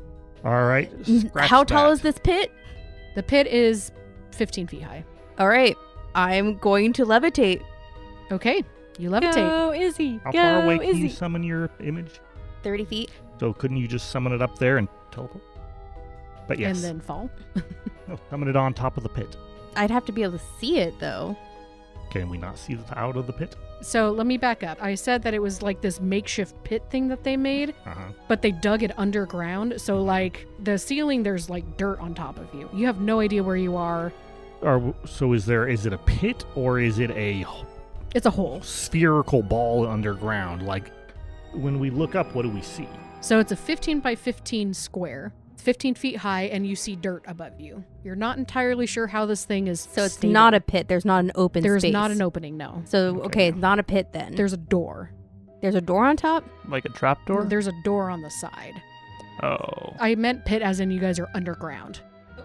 All right. How tall is this pit? The pit is 15 feet high. All right. I'm going to levitate. Okay, you levitate. Go, Izzy. How Go, far away can Izzy. you summon your image? 30 feet. So couldn't you just summon it up there and teleport? But yes. And then fall. No, summon it on top of the pit. I'd have to be able to see it, though. Can we not see out of the pit? So let me back up. I said that it was like this makeshift pit thing that they made, Uh-huh. but they dug it underground. So like the ceiling, there's like dirt on top of you. You have no idea where you are. So is it a pit or is it a It's a hole. spherical ball underground? Like when we look up, what do we see? So it's a 15 by 15 square. It's 15 feet high and you see dirt above you. You're not entirely sure how this thing is So it's stable. not a pit. There's not an open There's space. not an opening, no. So, Okay. okay, it's not a pit then. There's a door. There's a door on top? Like a trapdoor? There's a door on the side. Oh. I meant pit as in you guys are underground.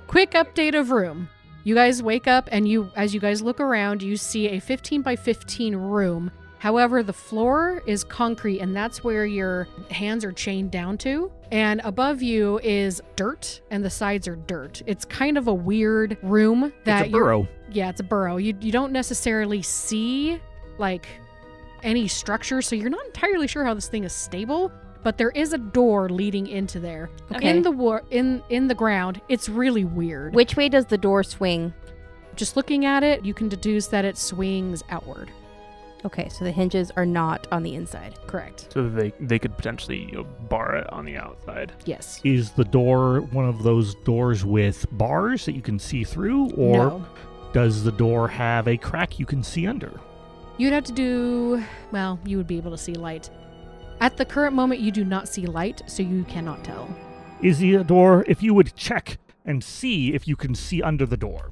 Quick update of room. You guys wake up and as you guys look around, you see a 15 by 15 room. However, the floor is concrete and that's where your hands are chained down to. And above you is dirt and the sides are dirt. It's kind of a weird room that It's a burrow. Yeah, it's a burrow. You don't necessarily see like any structure, so you're not entirely sure how this thing is stable. But there is a door leading into there. Okay. In the ground. It's really weird. Which way does the door swing? Just looking at it, you can deduce that it swings outward. Okay, so the hinges are not on the inside. Correct. So they could potentially bar it on the outside. Yes. Is the door one of those doors with bars that you can see through, or No. does the door have a crack you can see under? You'd have to do, well, you would be able to see light. At the current moment, you do not see light, so you cannot tell. Is the door, if you would check and see if you can see under the door?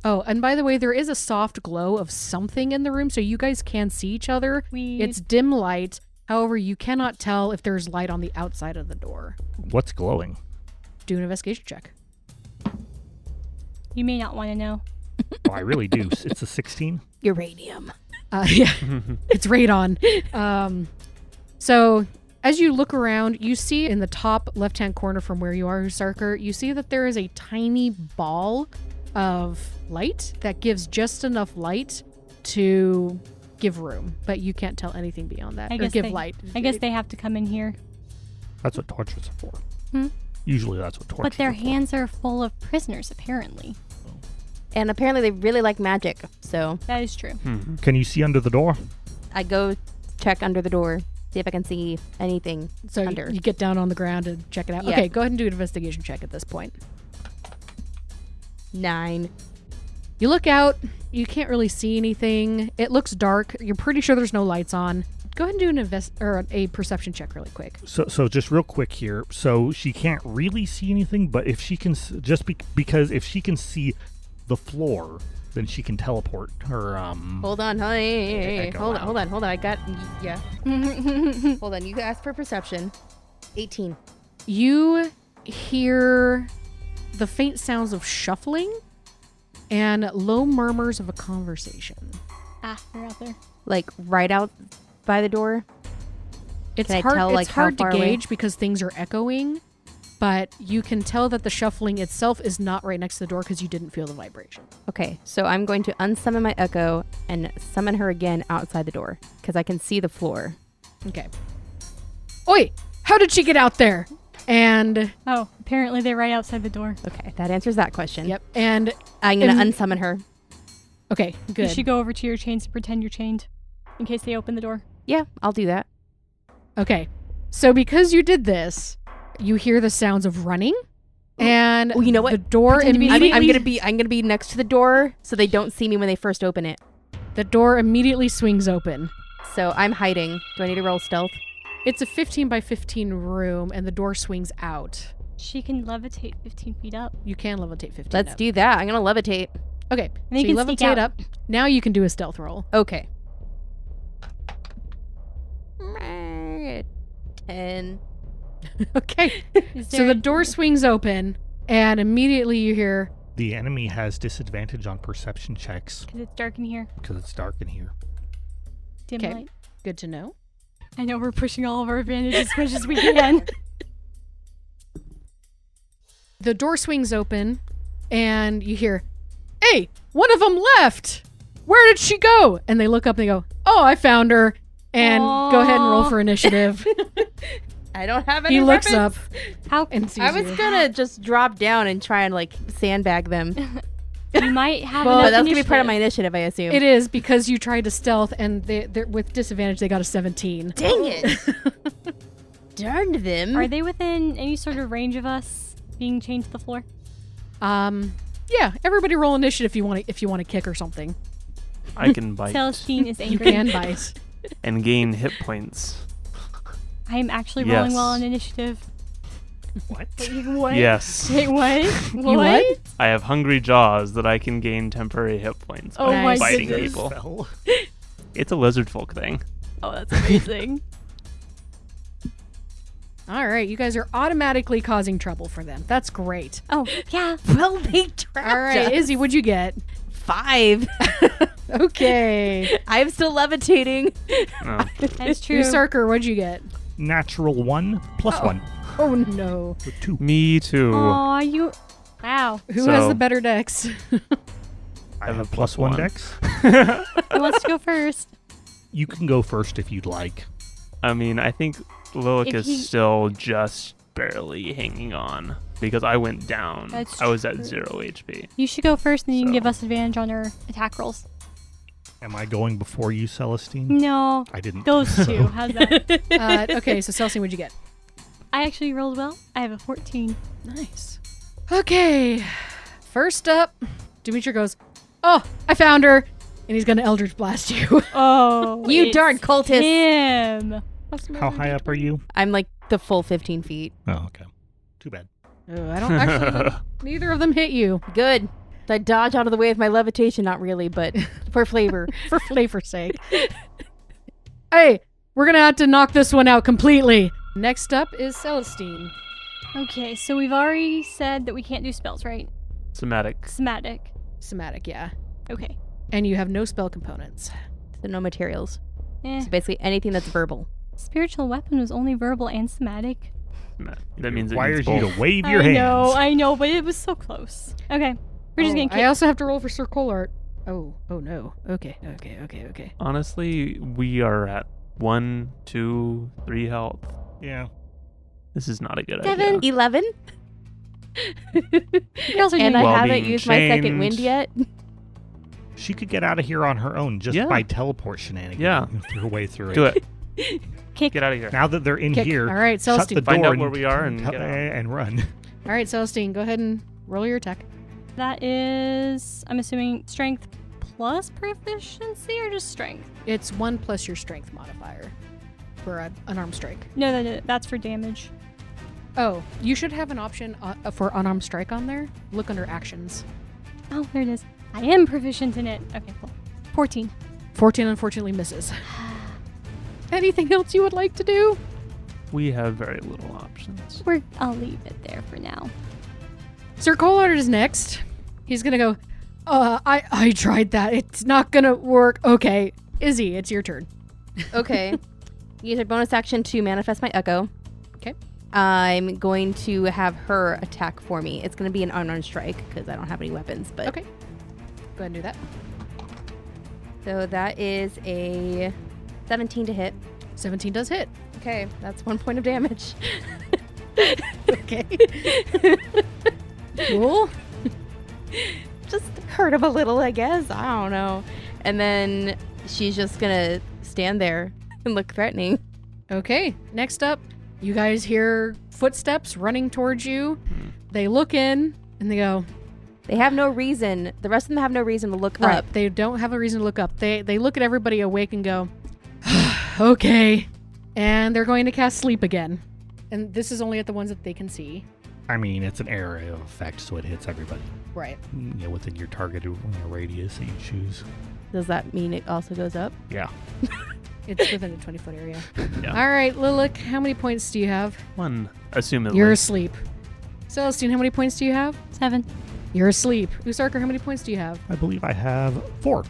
Oh, and by the way, there is a soft glow of something in the room, so you guys can see each other. It's dim light. However, you cannot tell if there's light on the outside of the door. What's glowing? Do an investigation check. You may not want to know. Oh, I really do. It's a 16. Uranium. Yeah, it's radon. So as you look around, you see in the top left-hand corner from where you are, Usarker, you see that there is a tiny ball of light that gives just enough light to give room, but you can't tell anything beyond that. I Or guess give they- light. I guess they have to come in here. That's what torches are for. Hmm? Usually that's what torches But their are for. hands are full of prisoners, apparently. And apparently they really like magic, so That is true. Can you see under the door? I go check under the door, see if I can see anything So under. you get down on the ground and check it out. Yeah. Okay, go ahead and do an investigation check at this point. 9. You look out, you can't really see anything. It looks dark. You're pretty sure there's no lights on. Go ahead and do a perception check really quick. So just real quick here. So she can't really see anything, but if she can, because if she can see the floor, then she can teleport her. Hold on, honey. Echo Hold out. on. I got, yeah. Hold on, you asked for perception. 18. You hear the faint sounds of shuffling and low murmurs of a conversation. Ah, they're out there. Like right out by the door. It's Can I hard. tell, It's like, how hard to far away? gauge because things are echoing, but you can tell that the shuffling itself is not right next to the door because you didn't feel the vibration. Okay, so I'm going to unsummon my echo and summon her again outside the door because I can see the floor. Okay. Oi! How did she get out there? And Oh, apparently they're right outside the door. Okay, that answers that question. yep. And I'm going to And- unsummon her. okay, You good. should go over to your chains and pretend you're chained in case they open the door. Yeah, I'll do that. Okay. So because you did this, you hear the sounds of running, and Oh, you know what? the door Pretend to be immediately I'm gonna be next to the door so they don't see me when they first open it. the door immediately swings open. So I'm hiding. Do I need to roll stealth? It's a 15 by 15 room, and the door swings out. She can levitate 15 feet up. You can levitate 15. Let's up. do that. I'm gonna levitate. Okay, then so you you can sneak levitate out. up. Now you can do a stealth roll. Okay. 10. Is Okay. So there the door swings open, and immediately you hear, The enemy has disadvantage on perception checks because it's dark in here. because it's dark in here. Dim Okay. light. good to know. I know we're pushing all of our advantages as much as we can. The door swings open, and you hear, hey, one of them left. Where did she go? And they look up and they go, oh, I found her. And go ahead and roll Aw. for initiative. I don't have any He looks weapons. up How and sees I was you. gonna just drop down and try and like sandbag them. you might have Well, enough But that's gonna be part of initiative. my initiative, I assume. It is because you tried to stealth, and they're with disadvantage, they got a 17. Dang it! Darned them. Are they within any sort of range of us being chained to the floor? Yeah, everybody roll initiative if you want to kick or something. I can bite Celestine is You angry. can bite. and gain hit points. I am actually rolling Yes. well on initiative. What? What? Yes. Wait, what? what? I have hungry jaws that I can gain temporary hit points Oh by my biting goodness. people. Spell. It's a lizard folk thing. Oh, that's amazing. All right, you guys are automatically causing trouble for them. That's great. Oh, yeah. Well, they trapped All right, us. Izzy, what'd you get? 5. Okay. I'm still levitating. No. That's true. Usarker, what'd you get? Natural 1 plus 1. Oh no. So 2. Me too. Aw, you... Wow. Who has So- the better dex? I have plus 1 dex. Who wants to go first? You can go first if you'd like. I mean, I think Lilic If is he- still just barely hanging on because I went down. That's I was at true. 0 HP. You should go first, and then you can So- give us advantage on our attack rolls. Am I going before you, Celestine? No. I didn't. Those two. How's that? Okay, so Celestine, what'd you get? I actually rolled well. I have a 14. Nice. Okay. First up, Dimitri goes, oh, I found her. And he's going to Eldritch Blast you. Oh, You it's darn cultist. him. How high up are you? I'm like the full 15 feet. Oh, okay. Too bad. Oh, I don't actually, neither of them hit you Good. I dodge out of the way of my levitation, not really, but for flavor. for flavor's sake. Hey, we're going to have to knock this one out completely. Next up is Celestine. Okay, so we've already said that we can't do spells, right? Somatic. Somatic. Somatic, yeah. Okay. And you have no spell components. So no materials. Eh. So basically anything that's verbal. Spiritual weapon was only verbal and somatic. That means it requires needs you both. to wave your hands. I know, but it was so close. Okay. We're just gonna I kick. also have to roll for Sir Colart. Oh no. Okay. Honestly, we are at 1, 2, 3 health. Yeah. This is not a good 7. idea. 11? Girls are And doing I While haven't being used my second chained. wind yet. She could get out of here on her own just Yeah. by teleport shenanigans. Yeah. Her way through it. Do it. kick. Get out of here. Now that they're in Kick. here, All right, shut the Celestine. Find door out where we are and get out. and run. All right, Celestine, go ahead and roll your attack. That is, I'm assuming, strength plus proficiency or just strength? It's 1 plus your strength modifier for an unarmed strike. No, that's for damage. Oh, you should have an option for unarmed strike on there. Look under actions. Oh, there it is. I am proficient in it. Okay, cool. 14. 14 unfortunately misses. Anything else you would like to do? We have very little options. I'll leave it there for now. Sir Colart is next. He's gonna go, I tried that. It's not gonna work. Okay. Izzy, it's your turn. Okay. Use a bonus action to manifest my echo. Okay. I'm going to have her attack for me. It's going to be an unarmed strike because I don't have any weapons. But Okay. Go ahead and do that. So that is a 17 to hit. 17 does hit. Okay, that's 1 point of damage. Okay. Cool. Just hurt him a little, I guess. I don't know. And then she's just going to stand there and look threatening. Okay. Next up, you guys hear footsteps running towards you. They look in and they go, They have no reason. The rest of them have no reason to look right. up. They don't have a reason to look up. They look at everybody awake and go, okay. And they're going to cast sleep again. And this is only at the ones that they can see. I mean, it's an area of effect, so it hits everybody. Right. Within your targeted radius that you choose. Does that mean it also goes up? Yeah. It's within a 20-foot area. Yeah. All right, Lilac, how many points do you have? 1, assumedly. You're asleep. Celestine, how many points do you have? 7. You're asleep. Usarker, how many points do you have? I believe I have 4.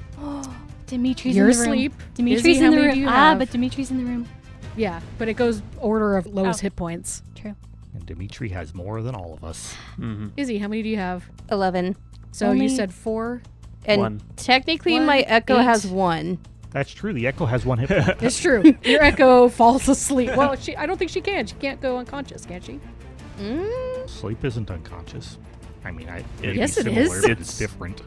Dimitri's You're in the asleep. room. Dimitri's Izzy, how in the many room. do you have? But Dimitri's in the room. Yeah, but it goes order of lowest Oh. hit points. True. And Dimitri has more than all of us. Mm-hmm. Izzy, how many do you have? 11. So Only- you said 4. And 1. technically One, my echo 8. has 1. That's true. The Echo has 1 hit point. It's true. Your Echo falls asleep. Well, I don't think she can. She can't go unconscious, can she? Sleep isn't unconscious. I mean, it'd Yes, be it similar, is. but it's different.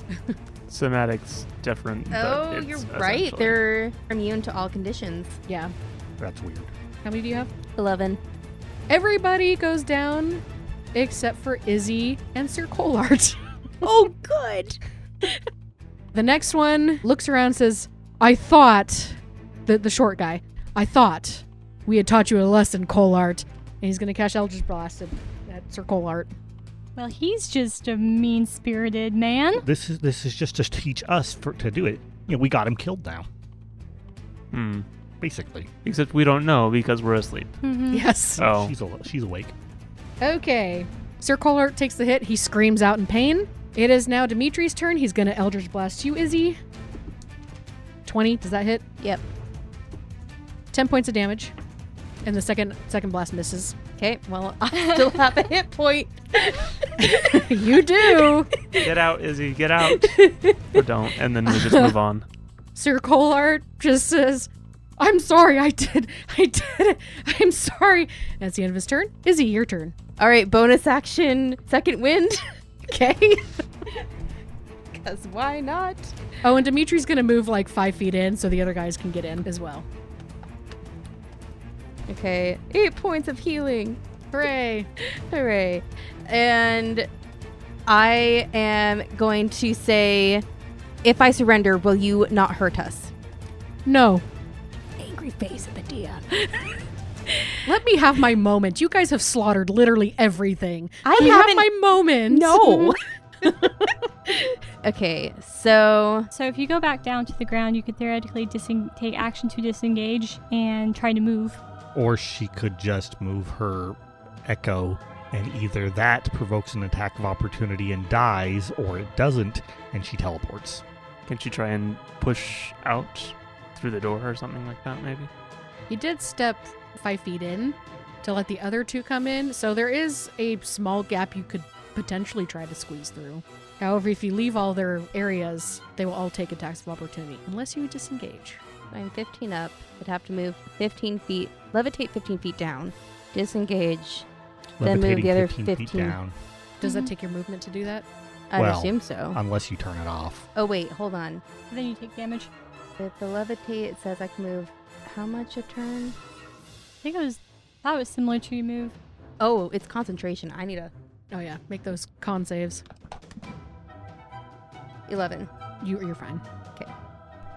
Somatic's different. but Oh, it's you're right. essentially- They're immune to all conditions. Yeah. That's weird. How many do you have? 11. Everybody goes down except for Izzy and Sir Colart. Oh, good. The next one looks around and says, I thought, the short guy, I thought we had taught you a lesson, Colart. And he's going to cast Eldritch Blast at Sir Colart. Well, he's just a mean-spirited man. This is just to teach us to do it. We got him killed now, Hmm. basically. Except we don't know because we're asleep. Mm-hmm. Yes. Oh. She's awake. Okay. Sir Colart takes the hit. He screams out in pain. It is now Dimitri's turn. He's going to Eldritch Blast you, Izzy. 20. Does that hit? Yep. 10 points of damage. And the second blast misses. Okay, well, I still have a hit point. You do. Get out, Izzy. Get out. Or don't. And then we just move on. Sir Colart just says, I'm sorry. I did it. I'm sorry. That's the end of his turn. Izzy, your turn. All right, bonus action, second wind. Okay. Because why not? Oh, and Dimitri's going to move like 5 feet in so the other guys can get in as well. Okay, 8 points of healing. Hooray. Hooray. And I am going to say, if I surrender, will you not hurt us? No. Angry face at the DM. Let me have my moment. You guys have slaughtered literally everything. I Let me haven't- have my moment. No. Okay, so So if you go back down to the ground, you could theoretically take action to disengage and try to move. Or she could just move her Echo, and either that provokes an attack of opportunity and dies, or it doesn't, and she teleports. Can't you try and push out through the door or something like that, maybe? He did step 5 feet in to let the other two come in, so there is a small gap you could potentially try to squeeze through. However, if you leave all their areas, they will all take attacks of opportunity, unless you disengage. I'm 15 up. I'd have to move 15 feet, levitate 15 feet down, disengage, then move Levitating the other 15 feet 15. down, Does that take your movement to do that? I'd Well, assume so. unless you turn it off. Oh, wait, hold on. Then you take damage. With the levitate, it says I can move how much a turn? I think that was similar to your move. Oh, it's concentration. I need a Oh yeah, make those con saves. 11. You're fine.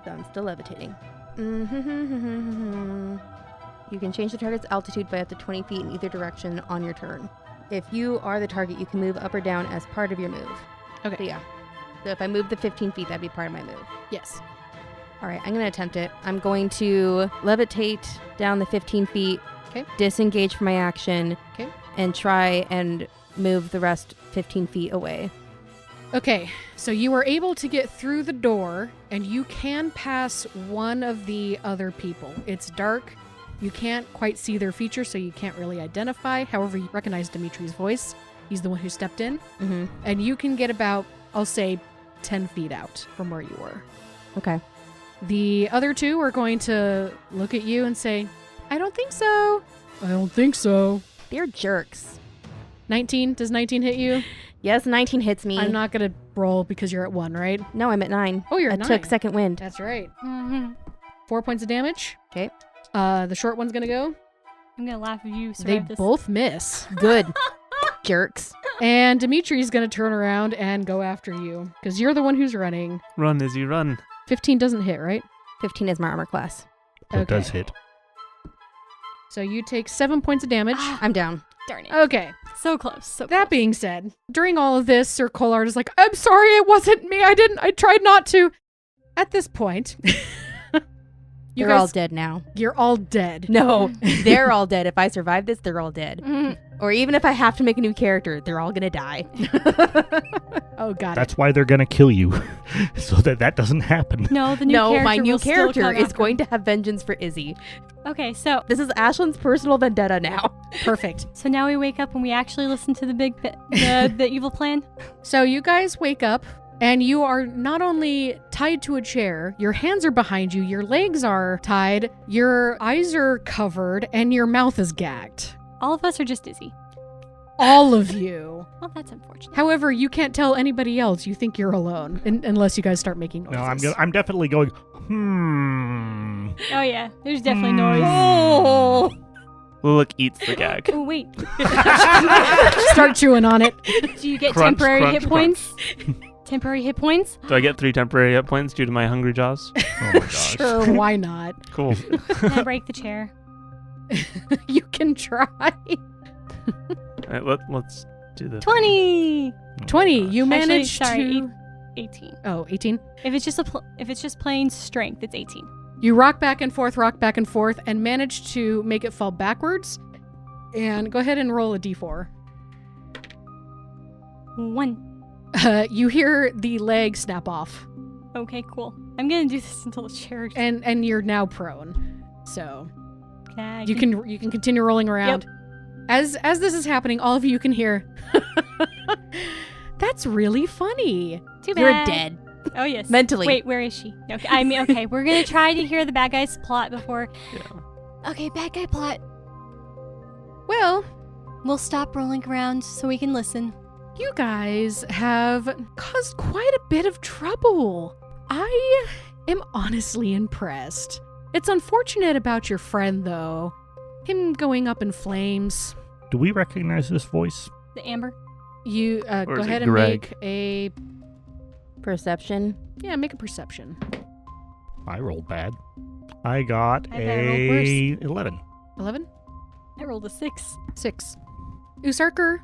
So I'm still levitating. You can change the target's altitude by up to 20 feet in either direction on your turn. If you are the target, you can move up or down as part of your move. Okay. So yeah. So if I move the 15 feet, that'd be part of my move. Yes. All right, I'm going to attempt it. I'm going to levitate down the 15 feet, Okay. disengage from my action, Okay. and try and move the rest 15 feet away. Okay, so you are able to get through the door, and you can pass one of the other people. It's dark. You can't quite see their features, so you can't really identify. However, you recognize Dimitri's voice. He's the one who stepped in. Mm-hmm. And you can get about, I'll say, 10 feet out from where you were. Okay. The other two are going to look at you and say, I don't think so. I don't think so. They're jerks. 19? Does 19 hit you? Yes, 19 hits me. I'm not going to roll because you're at 1, right? No, I'm at 9. Oh, you're I at 9. took second wind. That's right. Mm-hmm. 4 points of damage. Okay. The short one's going to go. I'm gonna laugh if you They survive this. both miss. Good. Jerks. And Dimitri's going to turn around and go after you because you're the one who's running. Run, Izzy, run. 15 doesn't hit, right? 15 is my armor class. That does hit. So you take 7 points of damage. I'm down. Darn it. Okay. So close. So That close. being said, during all of this, Sir Colart is like, I'm sorry, it wasn't me. I tried not to. At this point, you They're guys, all dead now. you're all dead. No, they're all dead. If I survive this, they're all dead. Mhm. Or even if I have to make a new character, they're all gonna die. Oh, got That's why they're going to kill you, so that doesn't happen. No, the new No, character my new will still character come is after going him. to have vengeance for Izzy. Okay, so This is Ashland's personal vendetta now. it. Perfect. now we wake up and we actually listen to the evil plan. So you guys wake up and you are not only tied to a chair, your hands are behind you, your legs are tied, your eyes are covered, and your mouth is gagged. All of us are just dizzy. All of you. Well, that's unfortunate. However, you can't tell anybody else you think you're alone unless you guys start making noises. No, I'm definitely going, Oh yeah, there's definitely noise. Oh, Lilac eats the gag. Oh wait, Start chewing on it. do you get Crunch, temporary crunch, hit points? Temporary hit points? Do I get 3 temporary hit points due to my hungry jaws? Oh my gosh. Sure, why not? Cool. Can I break the chair? You can try. All right, let's do this. 20. 20. You Actually, managed sorry, to... 18. Oh, 18. If it's just plain strength, it's 18. You rock back and forth, and manage to make it fall backwards. And go ahead and roll a d4. 1. You hear the leg snap off, Okay, cool. I'm gonna do this until the chair. and you're now prone. So I you can continue rolling around. As this is happening, all of you can hear. That's really funny. Too bad. you're dead. Oh yes. Mentally. Wait, where is she? Okay, I mean, okay, we're gonna try to hear the bad guy's plot before. Yeah. Okay, bad guy plot. Well, We'll stop rolling around so we can listen. you guys have caused quite a bit of trouble. I am honestly impressed. It's unfortunate about your friend, though. Him going up in flames. Do we recognize this voice? The amber. You Or go is it ahead and Greg? make a Perception. make a perception. I rolled bad. I got I bet I rolled a 11. 11? I rolled a 6. 6. Usarker,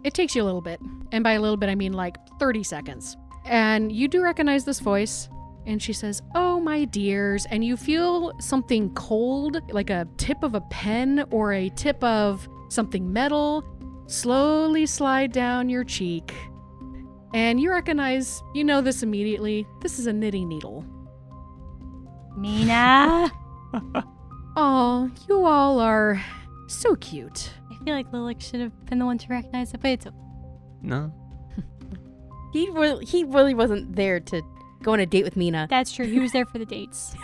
it takes you a little bit. And by a little bit, I mean like 30 seconds. And you do recognize this voice. And she says, "Oh, my dears." And you feel something cold, like a tip of a pen or a tip of something metal, slowly slide down your cheek. And you recognize, you know this immediately. This is a knitting needle. Mina. Oh, you all are so cute. I feel like Lilac should have been the one to recognize it, but it's okay. No. He really wasn't there to go on a date with Mina. That's true. He was there for the dates.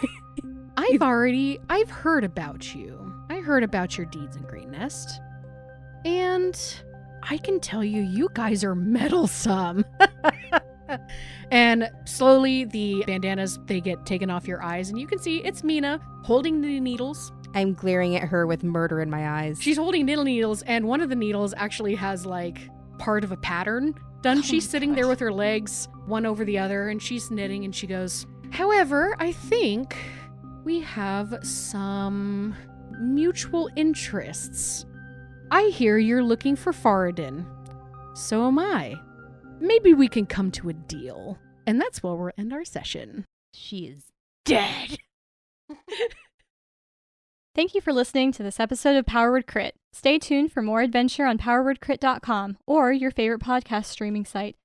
I've heard about you. I heard about your deeds in Green Nest. And I can tell you, you guys are meddlesome. And slowly the bandanas, they get taken off your eyes, and you can see it's Mina holding the needles. I'm glaring at her with murder in my eyes. She's holding needles, and one of the needles actually has like part of a pattern done. Oh She's my sitting gosh. there with her legs one over the other, and she's knitting, and she goes, "However, I think we have some mutual interests. I hear you're looking for Faradin. So am I. Maybe we can come to a deal." And that's where we'll end our session. She is dead. Thank you for listening to this episode of Powerword Crit. Stay tuned for more adventure on powerwordcrit.com or your favorite podcast streaming site.